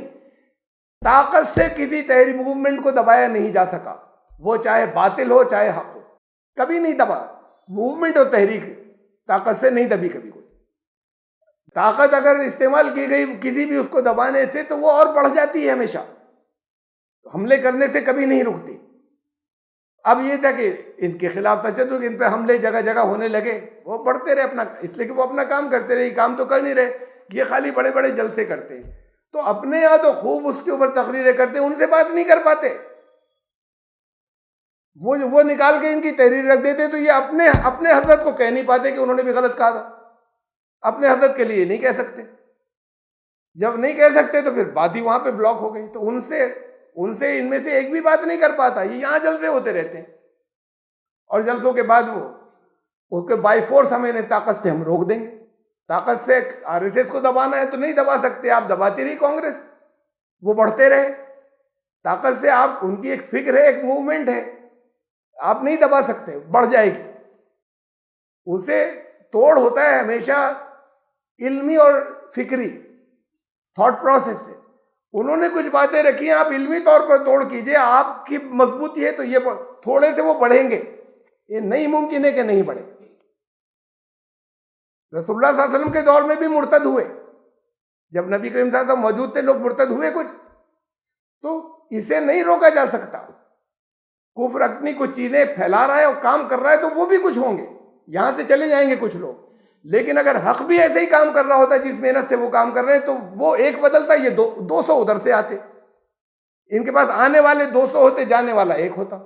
Speaker 1: طاقت سے کسی تحریک موومنٹ کو دبایا نہیں جا سکا، وہ چاہے باطل ہو چاہے حق ہو، کبھی نہیں دبا۔ موومنٹ اور تحریک طاقت سے نہیں دبی کبھی کوئی۔ طاقت اگر استعمال کی گئی کسی بھی اس کو دبانے سے تو وہ اور بڑھ جاتی ہے ہمیشہ، حملے کرنے سے کبھی نہیں رکتی۔ اب یہ تھا کہ ان کے خلاف تشدد، ان پہ حملے جگہ جگہ ہونے لگے، وہ بڑھتے رہے اپنا، اس لیے کہ وہ اپنا کام کرتے رہے، یہ کام تو کر نہیں رہے، یہ خالی بڑے بڑے جلسے کرتے ہیں۔ تو اپنے یہاں تو خوب اس کے اوپر تقریریں کرتے ہیں، ان سے بات نہیں کر پاتے، وہ نکال کے ان کی تحریر رکھ دیتے، تو یہ اپنے حضرت کو کہہ نہیں پاتے کہ انہوں نے بھی غلط کہا تھا، اپنے حضرت کے لیے نہیں کہہ سکتے۔ جب نہیں کہہ سکتے تو پھر بات ہی وہاں پہ بلاک ہو گئی، تو ان سے ان میں سے ایک بھی بات نہیں کر پاتا، یہ یہاں جلسے ہوتے رہتے ہیں، اور جلسوں کے بعد وہ کہ بائی فورس ہمیں طاقت سے ہم روک دیں گے۔ طاقت سے آر ایس ایس کو دبانا ہے تو نہیں دبا سکتے، آپ دباتی رہی کانگریس، وہ بڑھتے رہے۔ طاقت سے آپ، ان کی ایک فکر ہے، ایک موومنٹ ہے، آپ نہیں دبا سکتے، بڑھ جائے گی۔ اسے توڑ ہوتا ہے ہمیشہ علمی اور فکری تھاٹ پروسیس سے۔ انہوں نے کچھ باتیں رکھی ہیں، آپ علمی طور پر توڑ کیجئے، آپ کی مضبوطی ہے تو یہ تھوڑے سے وہ بڑھیں گے، یہ نہیں ممکن ہے کہ نہیں بڑھے۔ رسول اللہ صلی اللہ علیہ وسلم کے دور میں بھی مرتد ہوئے، جب نبی کریم صلی اللہ علیہ وسلم موجود تھے، لوگ مرتد ہوئے کچھ، تو اسے نہیں روکا جا سکتا۔ کفر اپنی کچھ چیزیں پھیلا رہا ہے اور کام کر رہا ہے تو وہ بھی کچھ ہوں گے، یہاں سے چلے جائیں گے کچھ لوگ، لیکن اگر حق بھی ایسے ہی کام کر رہا ہوتا ہے جس محنت سے وہ کام کر رہے ہیں، تو وہ ایک بدلتا، یہ 200 ادھر سے آتے، ان کے پاس آنے والے 200 ہوتے، جانے والا ایک ہوتا۔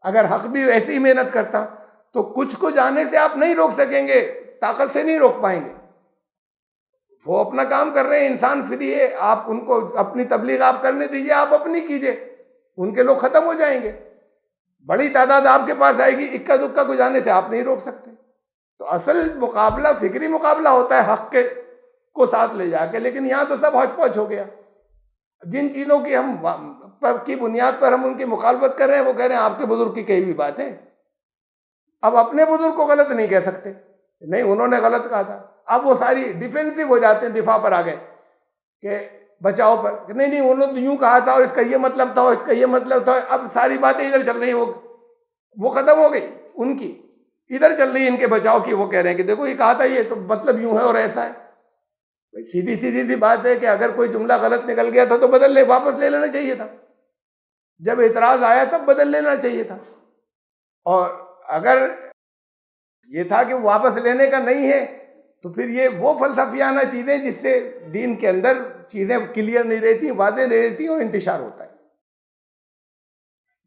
Speaker 1: اگر حق بھی ایسی ہی محنت کرتا تو کچھ کو جانے سے آپ نہیں روک سکیں گے، طاقت سے نہیں روک پائیں گے۔ وہ اپنا کام کر رہے ہیں، انسان فری ہے، آپ ان کو اپنی تبلیغ آپ کرنے دیجئے، آپ اپنی کیجئے، ان کے لوگ ختم ہو جائیں گے، بڑی تعداد آپ کے پاس آئے گی، اکا دکا کو جانے سے آپ نہیں روک سکتے۔ تو اصل مقابلہ فکری مقابلہ ہوتا ہے حق کے کو ساتھ لے جا کے، لیکن یہاں تو سب ہوچ پوچھ ہو گیا۔ جن چیزوں کی کی بنیاد پر ہم ان کی مخالفت کر رہے ہیں، وہ کہہ رہے ہیں آپ کے بزرگ کی کہی ہوئی بات ہے، اب اپنے بزرگ کو غلط نہیں کہہ سکتے، نہیں انہوں نے غلط کہا تھا، اب وہ ساری ڈیفینسو ہو جاتے ہیں، دفاع پر آ گئے کہ بچاؤ پر، کہ نہیں انہوں نے تو یوں کہا تھا اور اس کا یہ مطلب تھا اور اس کا یہ مطلب تھا، اب ساری باتیں ادھر چل رہی ہیں، وہ ختم ہو گئی ان کی، ادھر چل رہی ہے ان کے بچاؤ کی، وہ کہہ رہے ہیں کہ دیکھو یہ کہا تھا، یہ تو مطلب یوں ہے اور ایسا ہے۔ سیدھی سی بات ہے کہ اگر کوئی جملہ غلط نکل گیا تھا تو بدل لے، واپس لے لینا چاہیے تھا، جب اعتراض آیا تب بدل لینا چاہیے تھا۔ اور اگر یہ تھا کہ واپس لینے کا نہیں ہے تو پھر یہ وہ فلسفیانہ چیزیں جس سے دین کے اندر چیزیں کلیئر نہیں رہتی، واضح نہیں رہتی اور انتشار ہوتا ہے۔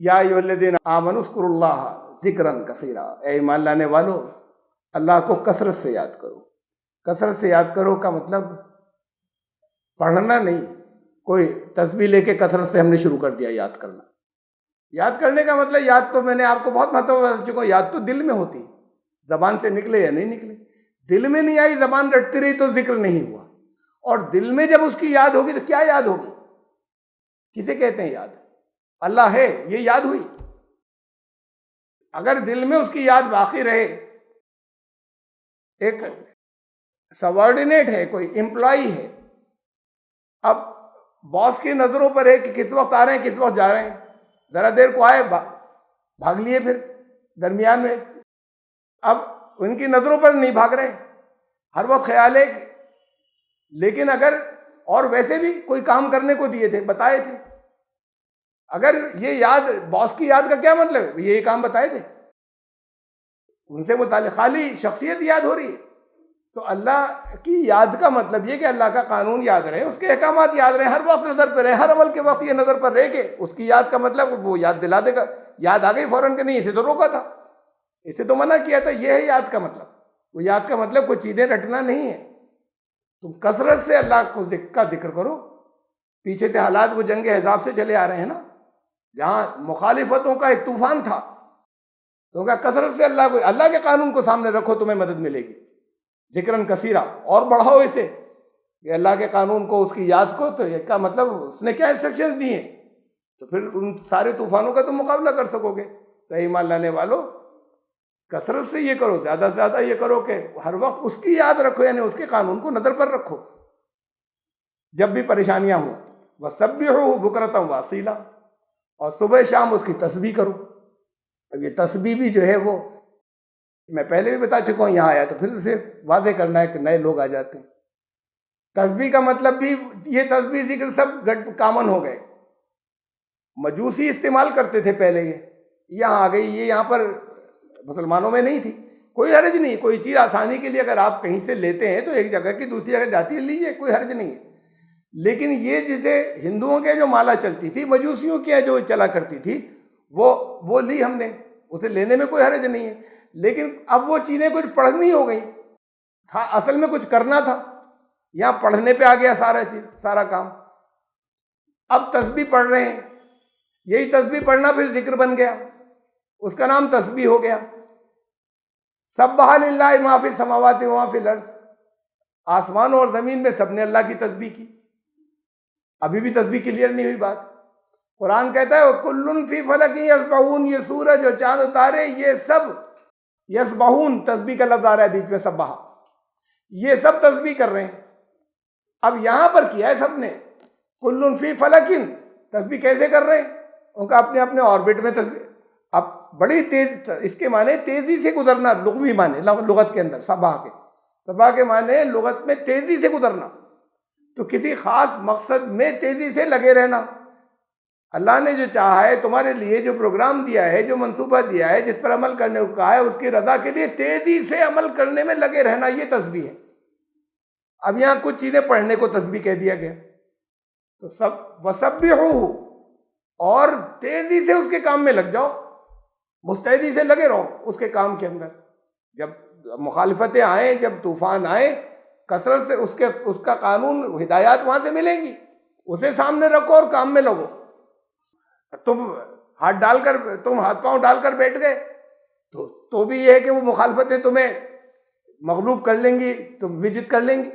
Speaker 1: یا ایھا الذین آمنوا اذکروا اللہ ذکرا کثیرا، اے ایمان لانے والو اللہ کو کثرت سے یاد کرو۔ کثرت سے یاد کرو کا مطلب پڑھنا نہیں، کوئی تسبیح لے کے کثرت سے ہم نے شروع کر دیا یاد کرنا۔ یاد کرنے کا مطلب، یاد تو میں نے آپ کو بہت مرتبہ بتا چکا ہوں، یاد تو دل میں ہوتی، زبان سے نکلے یا نہیں نکلے، دل میں نہیں آئی، زبان رٹتی رہی تو ذکر نہیں ہوا، اور دل میں جب اس کی یاد ہوگی تو کیا یاد ہوگی؟ کسے کہتے ہیں یاد؟ اللہ ہے، یہ یاد ہوئی۔ اگر دل میں اس کی یاد باقی رہے، ایک سبارڈینیٹ ہے، کوئی امپلائی ہے، اب باس کی نظروں پر ہے کہ کس وقت آ رہے ہیں کس وقت جا رہے ہیں، ذرا دیر کو آئے بھاگ لیے، پھر درمیان میں اب ان کی نظروں پر نہیں بھاگ رہے، ہر وقت خیال ہے لیکن اگر، اور ویسے بھی کوئی کام کرنے کو دیے تھے، بتائے تھے، اگر یہ یاد، باس کی یاد کا کیا مطلب ہے؟ یہ کام بتائے تھے، ان سے متعلق خالی شخصیت یاد ہو رہی ہے۔ تو اللہ کی یاد کا مطلب یہ کہ اللہ کا قانون یاد رہے، اس کے احکامات یاد رہے، ہر وقت نظر پہ رہے، ہر عمل کے وقت یہ نظر پر رہے کہ اس کی یاد کا مطلب وہ یاد دلا دے گا، یاد آ گئی فوراً کہ نہیں اسے تو روکا تھا, اسے تو منع کیا تھا. یہ ہے یاد کا مطلب. وہ یاد کا مطلب کوئی چیزیں رٹنا نہیں ہے, تم کثرت سے اللہ کا ذکر کرو. پیچھے سے حالات وہ جنگ احزاب سے چلے آ رہے ہیں نا, جہاں مخالفتوں کا ایک طوفان تھا, تو کیا کثرت سے اللہ کے قانون کو سامنے رکھو, تمہیں مدد ملے گی. ذکرن کثیرہ, اور بڑھاؤ اسے کہ اللہ کے قانون کو, اس کی یاد کو. تو یہ کا مطلب اس نے کیا انسٹرکشن دی ہیں, تو پھر ان سارے طوفانوں کا تم مقابلہ کر سکو گے. تو ایمان لانے والو, کثرت سے یہ کرو, زیادہ سے زیادہ یہ کرو کہ ہر وقت اس کی یاد رکھو, یعنی اس کے قانون کو نظر پر رکھو جب بھی پریشانیاں ہوں. وَسَبِّحُوهُ بُكْرَةً وَأَصِيلًا, اور صبح شام اس کی تسبیح کرو. اب یہ تسبیح بھی جو ہے وہ میں پہلے بھی بتا چکا ہوں, یہاں آیا تو پھر اسے واضح کرنا ہے کہ نئے لوگ آ جاتے ہیں. تسبیح کا مطلب بھی یہ تسبیح ذکر سب کامن ہو گئے. مجوسی استعمال کرتے تھے پہلے, یہ یہاں آ گئی, یہ یہاں پر مسلمانوں میں نہیں تھی. کوئی حرج نہیں, کوئی چیز آسانی کے لیے اگر آپ کہیں سے لیتے ہیں تو ایک جگہ کی دوسری جگہ جاتی ہے, لیجیے, کوئی حرج نہیں ہے. لیکن یہ جسے ہندوؤں کے جو مالا چلتی تھی, مجوسیوں کی جو چلا کرتی تھی, وہ لی ہم نے, اسے لینے میں کوئی حرج نہیں ہے. لیکن اب وہ چیزیں کچھ پڑھنی ہو گئیں, تھا اصل میں کچھ کرنا تھا, یہاں پڑھنے پہ آ گیا سارا کام. اب تسبیح پڑھ رہے ہیں, یہی تسبیح پڑھنا پھر ذکر بن گیا, اس کا نام تسبیح ہو گیا. سبح للہ ما فی السماوات و ما فی الارض, آسمانوں اور زمین میں سب نے اللہ کی تسبیح کی. ابھی بھی تسبیح کلیئر نہیں ہوئی بات. قرآن کہتا ہے کل فی فلک یسبحون, یہ سورج اور چاند و تارے یہ سب یسبحون, تسبیح کا لفظ آ رہا ہے بیچ میں, سبحہ, یہ سب تسبیح کر رہے ہیں. اب یہاں پر کیا ہے سب نے, کل فی فلکن, تسبیح کیسے کر رہے ہیں, ان کا اپنے اپنے آربٹ میں تسبیح. اب بڑی تیز, اس کے معنی تیزی سے گزرنا, لغوی معنی لغت کے اندر سبحہ کے معنی لغت میں تیزی سے گزرنا, تو کسی خاص مقصد میں تیزی سے لگے رہنا. اللہ نے جو چاہا ہے تمہارے لیے, جو پروگرام دیا ہے, جو منصوبہ دیا ہے, جس پر عمل کرنے کو کہا ہے, اس کی رضا کے لیے تیزی سے عمل کرنے میں لگے رہنا, یہ تسبیح ہے. اب یہاں کچھ چیزیں پڑھنے کو تسبیح کہہ دیا گیا, تو وَسَبِّحُوهُ, اور تیزی سے اس کے کام میں لگ جاؤ, مستعدی سے لگے رہو اس کے کام کے اندر. جب مخالفتیں آئیں, جب طوفان آئے, کثرت سے اس کا قانون, ہدایات وہاں سے ملیں گی, اسے سامنے رکھو اور کام میں لگو. تم ہاتھ پاؤں ڈال کر بیٹھ گئے تو بھی یہ ہے کہ وہ مخالفتیں تمہیں مغلوب کر لیں گی, تم وجد کر لیں گی.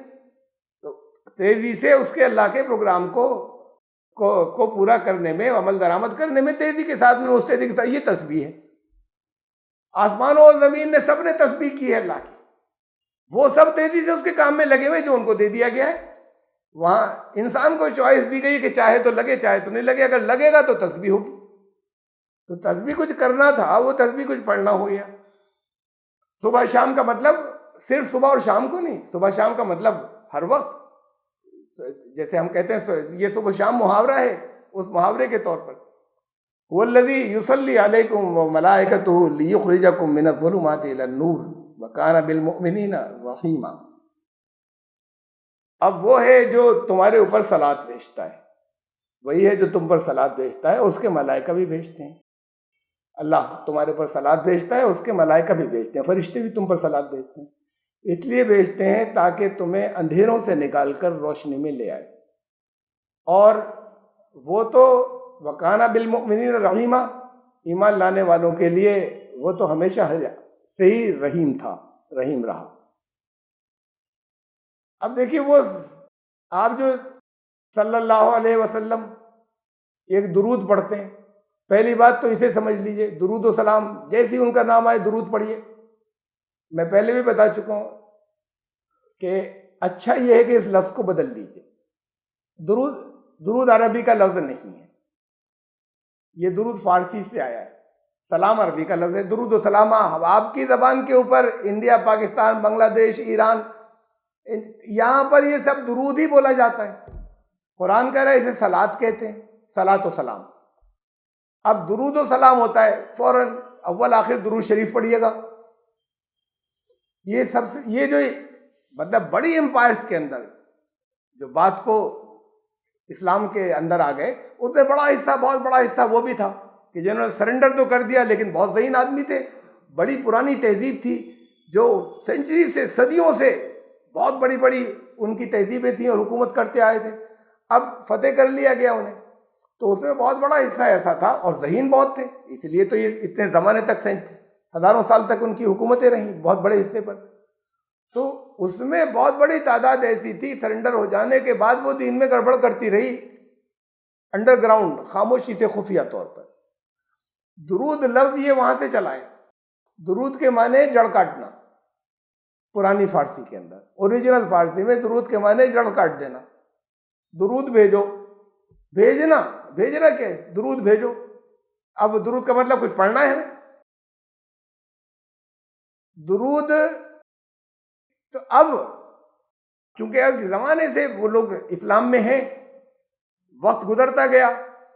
Speaker 1: تو تیزی سے اس کے اللہ کے پروگرام کو پورا کرنے میں, عمل درآمد کرنے میں تیزی کے ساتھ میں مستعدی کے ساتھ, یہ تسبیح ہے. آسمانوں اور زمین نے سب نے تسبیح کی ہے اللہ کی, وہ سب تیزی سے اس کے کام میں لگے ہوئے جو ان کو دے دیا گیا ہے. وہاں انسان کو چوائس دی گئی کہ چاہے تو لگے چاہے تو نہیں لگے, اگر لگے گا تو تسبیح ہوگی. تو تسبیح کچھ کرنا تھا, وہ تسبیح کچھ پڑھنا ہو گیا. صبح شام کا مطلب صرف صبح اور شام کو نہیں, صبح شام کا مطلب ہر وقت, جیسے ہم کہتے ہیں یہ صبح شام محاورہ ہے, اس محاورے کے طور پر هو الذی یصلی علیکم وملائکتہ لیخرجکم من الظلمات الی النور وکان بالمؤمنین رحیما. اب وہ ہے جو تمہارے اوپر صلات بھیجتا ہے, وہی ہے جو تم پر صلات بھیجتا ہے, اس کے ملائکہ بھی بھیجتے ہیں. اللہ تمہارے پر صلات بھیجتا ہے, اس کے ملائکہ بھی بھیجتے ہیں, فرشتے بھی تم پر صلات بھیجتے ہیں. اس لیے بھیجتے ہیں تاکہ تمہیں اندھیروں سے نکال کر روشنی میں لے آئے. اور وہ تو وکانہ بالمؤمنین رحیما, ایمان لانے والوں کے لیے وہ تو ہمیشہ سے ہی رحیم تھا, رحیم رہا. اب دیکھیے, وہ آپ جو صلی اللہ علیہ وسلم ایک درود پڑھتے ہیں, پہلی بات تو اسے سمجھ لیجئے, درود و سلام جیسی ان کا نام آئے درود پڑھیے. میں پہلے بھی بتا چکا ہوں کہ اچھا یہ ہے کہ اس لفظ کو بدل لیجئے. درود عربی کا لفظ نہیں ہے, یہ درود فارسی سے آیا ہے. سلام عربی کا لفظ ہے. درود و سلام آپ کی زبان کے اوپر انڈیا, پاکستان, بنگلہ دیش, ایران, یہاں پر یہ سب درود ہی بولا جاتا ہے. قرآن کہہ رہا ہے اسے صلات کہتے ہیں, صلات و سلام. اب درود و سلام ہوتا ہے فوراً اول آخر درود شریف پڑھیے گا. یہ جو مطلب بڑی امپائرز کے اندر جو بات کو اسلام کے اندر آ گئے, اس میں بڑا حصہ, بہت بڑا حصہ وہ بھی تھا کہ جنہوں نے سرنڈر تو کر دیا لیکن بہت ذہین آدمی تھے، بڑی پرانی تہذیب تھی جو سینچری سے، صدیوں سے بہت بڑی بڑی ان کی تہذیبیں تھیں اور حکومت کرتے آئے تھے، اب فتح کر لیا گیا انہیں، تو اس میں بہت بڑا حصہ ایسا تھا اور ذہین بہت تھے، اس لیے تو یہ اتنے زمانے تک، ہزاروں سال تک ان کی حکومتیں رہیں بہت بڑے حصے پر. تو اس میں بہت بڑی تعداد ایسی تھی سرنڈر ہو جانے کے بعد وہ دین میں گڑبڑ کرتی رہی انڈر گراؤنڈ، خاموشی سے، خفیہ طور پر. درود لفظ یہ وہاں سے چلا ہے. درود کے معنی جڑ کاٹنا، پرانی فارسی کے اندر، اوریجنل فارسی میں درود کے معنی جڑ کاٹ دینا. درود بھیجو، بھیجنا، بھیجنا کیا ہے؟ درود بھیجو. اب درود کا مطلب کچھ پڑھنا ہے ہمیں. درود تو اب چونکہ اب زمانے سے وہ لوگ اسلام میں ہیں، وقت گزرتا گیا،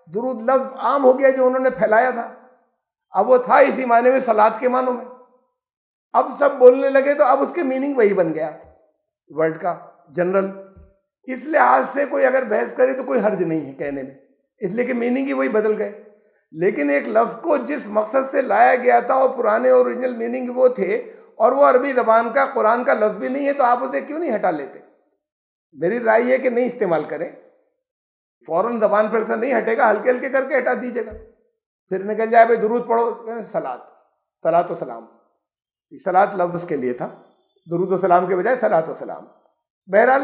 Speaker 1: درود لفظ عام ہو گیا جو انہوں نے پھیلایا تھا. اب وہ تھا اسی معنی میں، صلات کے معنوں میں. اب سب بولنے لگے تو اب اس کے میننگ وہی بن گیا ورڈ کا جنرل. اس لحاظ سے کوئی اگر بحث کرے تو کوئی حرج نہیں ہے کہنے میں، اس لیے کہ میننگ ہی وہی بدل گئے. لیکن ایک لفظ کو جس مقصد سے لایا گیا تھا اور پرانے اوریجنل میننگ وہ تھے، اور وہ عربی زبان کا، قرآن کا لفظ بھی نہیں ہے، تو آپ اسے کیوں نہیں ہٹا لیتے؟ میری رائے ہے کہ نہیں استعمال کریں. فوراً زبان پر سے نہیں ہٹے گا، ہلکے ہلکے کر کے ہٹا دیجیے گا. پھر نکل جائے بھائی درود پڑھو، صلاۃ و سلام. صلاۃ لفظ کے لیے تھا، درود و سلام کے بجائے صلاۃ و سلام. بہرحال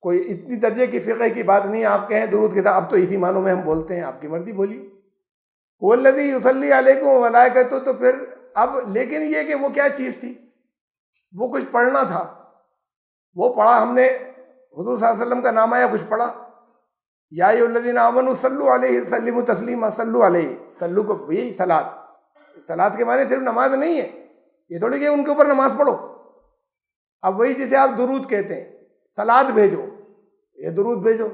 Speaker 1: کوئی اتنی درجے کی فقہ کی بات نہیں. آپ کہیں درود کی، اب تو اسی معنوں میں ہم بولتے ہیں، آپ کی مرضی بولیے. هو الذی یصلی علیکم وملائکتہ، تو پھر اب لیکن یہ کہ وہ کیا چیز تھی؟ وہ کچھ پڑھنا تھا. وہ پڑھا ہم نے، حضور صلی اللہ علیہ وسلم کا نام آیا، کچھ پڑھا. یا ایھا الذین آمنوا صلوا علیہ وسلموا تسلیما. صلوا علیہ، صلو کو یہی صلاۃ. صلاۃ کے معنی صرف نماز نہیں ہے، یہ تھوڑی کہ ان کے اوپر نماز پڑھو. اب وہی جسے آپ درود کہتے ہیں، صلاۃ بھیجو، یہ درود بھیجو.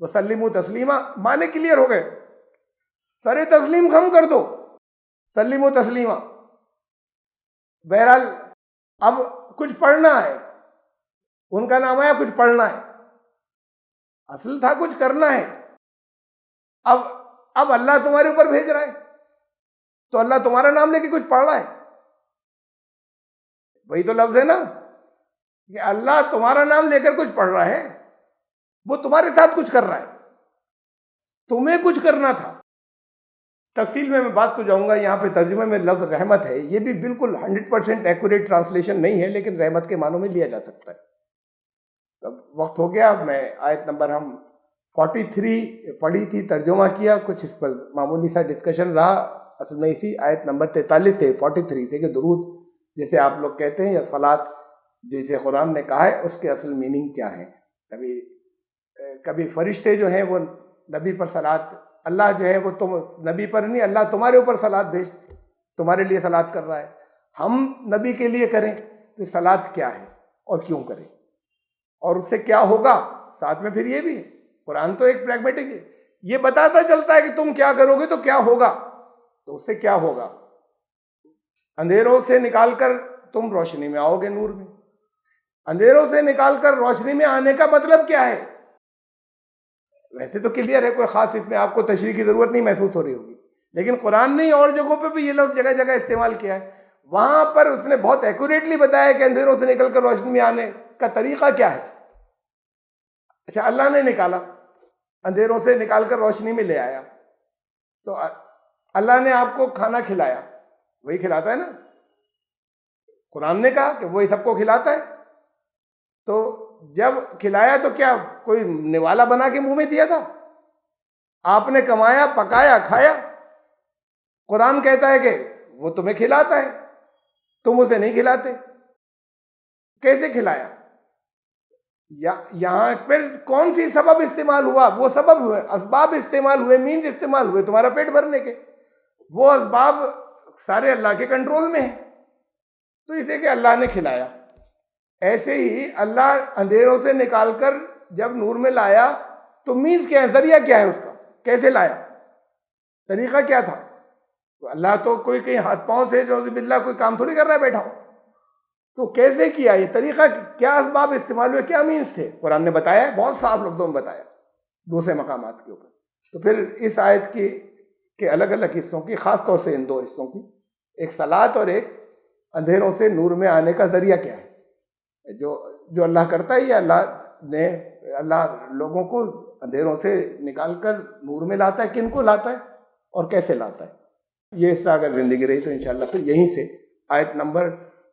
Speaker 1: وسلموا تسلیما معنی کلیئر ہو گئے. سر تسلیم خم کر دو، سلموا تسلیما. بہرحال اب کچھ پڑھنا ہے، ان کا نام آیا کچھ پڑھنا ہے، اصل تھا کچھ کرنا ہے. اب اللہ تمہارے اوپر بھیج رہا ہے تو اللہ تمہارا نام لے کے کچھ پڑھ رہا ہے. وہی تو لفظ ہے نا کہ اللہ تمہارا نام لے کر کچھ پڑھ رہا ہے، وہ تمہارے ساتھ کچھ کر رہا ہے، تمہیں کچھ کرنا تھا. تفصیل میں بات کو جاؤں گا. یہاں پہ ترجمے میں لفظ رحمت ہے، یہ بھی بالکل 100% ایکوریٹ ٹرانسلیشن نہیں ہے، لیکن رحمت کے معنوں میں لیا جا سکتا ہے. اب وقت ہو گیا، میں آیت نمبر ہم 43 پڑھی تھی، ترجمہ کیا، کچھ اس پر معمولی سا ڈسکشن رہا. اصل میں اسی آیت نمبر 43 سے 43 سے کہ درود جیسے آپ لوگ کہتے ہیں یا صلاۃ جیسے قرآن نے کہا ہے، اس کے اصل میننگ کیا ہے. کبھی فرشتے جو ہیں وہ نبی پر صلاۃ، اللہ جو ہے وہ تم نبی پر نہیں، اللہ تمہارے اوپر صلاۃ بھیج، تمہارے لیے صلاۃ کر رہا ہے. ہم نبی کے لیے کریں تو صلاۃ کیا ہے اور کیوں کریں اور اس سے کیا ہوگا. ساتھ میں پھر یہ بھی ہے، قرآن تو ایک پریگمیٹک ہے، یہ بتاتا چلتا ہے کہ تم کیا کرو گے تو کیا ہوگا. تو اس سے کیا ہوگا؟ اندھیروں سے نکال کر تم روشنی میں آؤ گے، نور میں. اندھیروں سے نکال کر روشنی میں آنے کا مطلب کیا ہے؟ ویسے تو کلیئر ہے، کوئی خاص اس میں آپ کو تشریح کی ضرورت نہیں محسوس ہو رہی ہوگی، لیکن قرآن نے اور جگہوں پہ بھی یہ لفظ جگہ جگہ استعمال کیا ہے. وہاں پر اس نے بہت ایکوریٹلی بتایا کہ اندھیروں سے نکل کر روشنی میں آنے کا طریقہ کیا ہے. اچھا، اللہ نے نکالا، اندھیروں سے نکال کر روشنی میں لے آیا، تو اللہ نے آپ کو کھانا کھلایا، وہی کھلاتا ہے نا. قرآن نے کہا کہ وہی سب کو کھلاتا ہے. تو جب کھلایا تو کیا کوئی نوالا بنا کے منہ میں دیا تھا؟ آپ نے کمایا، پکایا، کھایا. قرآن کہتا ہے کہ وہ تمہیں کھلاتا ہے، تم اسے نہیں کھلاتے. کیسے کھلایا؟ یہاں پھر کون سی سبب استعمال ہوا؟ وہ سبب ہوئے، اسباب استعمال ہوئے، مینز استعمال ہوئے تمہارا پیٹ بھرنے کے. وہ اسباب سارے اللہ کے کنٹرول میں ہیں. تو اسے کہ اللہ نے کھلایا. ایسے ہی اللہ اندھیروں سے نکال کر جب نور میں لایا تو مینز کیا ہے، ذریعہ کیا ہے اس کا، کیسے لایا، طریقہ کیا تھا. تو اللہ تو کوئی کہیں ہاتھ پاؤں سے نعوذ باللہ کوئی کام تھوڑی کر رہا ہے بیٹھا ہو. تو کیسے کیا، یہ طریقہ کیا، اسباب استعمال ہوئے، کیا مینز تھے. قرآن نے بتایا، بہت صاف لفظوں میں بتایا دوسرے مقامات کے اوپر. تو پھر اس آیت کے الگ الگ حصوں کی، خاص طور سے ان دو حصوں کی، ایک صلات اور ایک اندھیروں سے نور میں آنے کا ذریعہ کیا ہے. جو اللہ کرتا ہے، یہ اللہ لوگوں کو اندھیروں سے نکال کر نور میں لاتا ہے. کن کو لاتا ہے اور کیسے لاتا ہے؟ یہ حصہ اگر زندگی رہی تو انشاءاللہ پھر یہیں سے آیت نمبر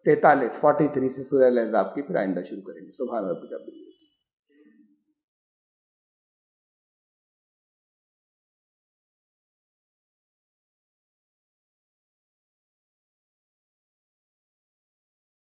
Speaker 1: 43 سے سورہ الاحزاب کی پھر آئندہ شروع کریں گے. سبحان ربک.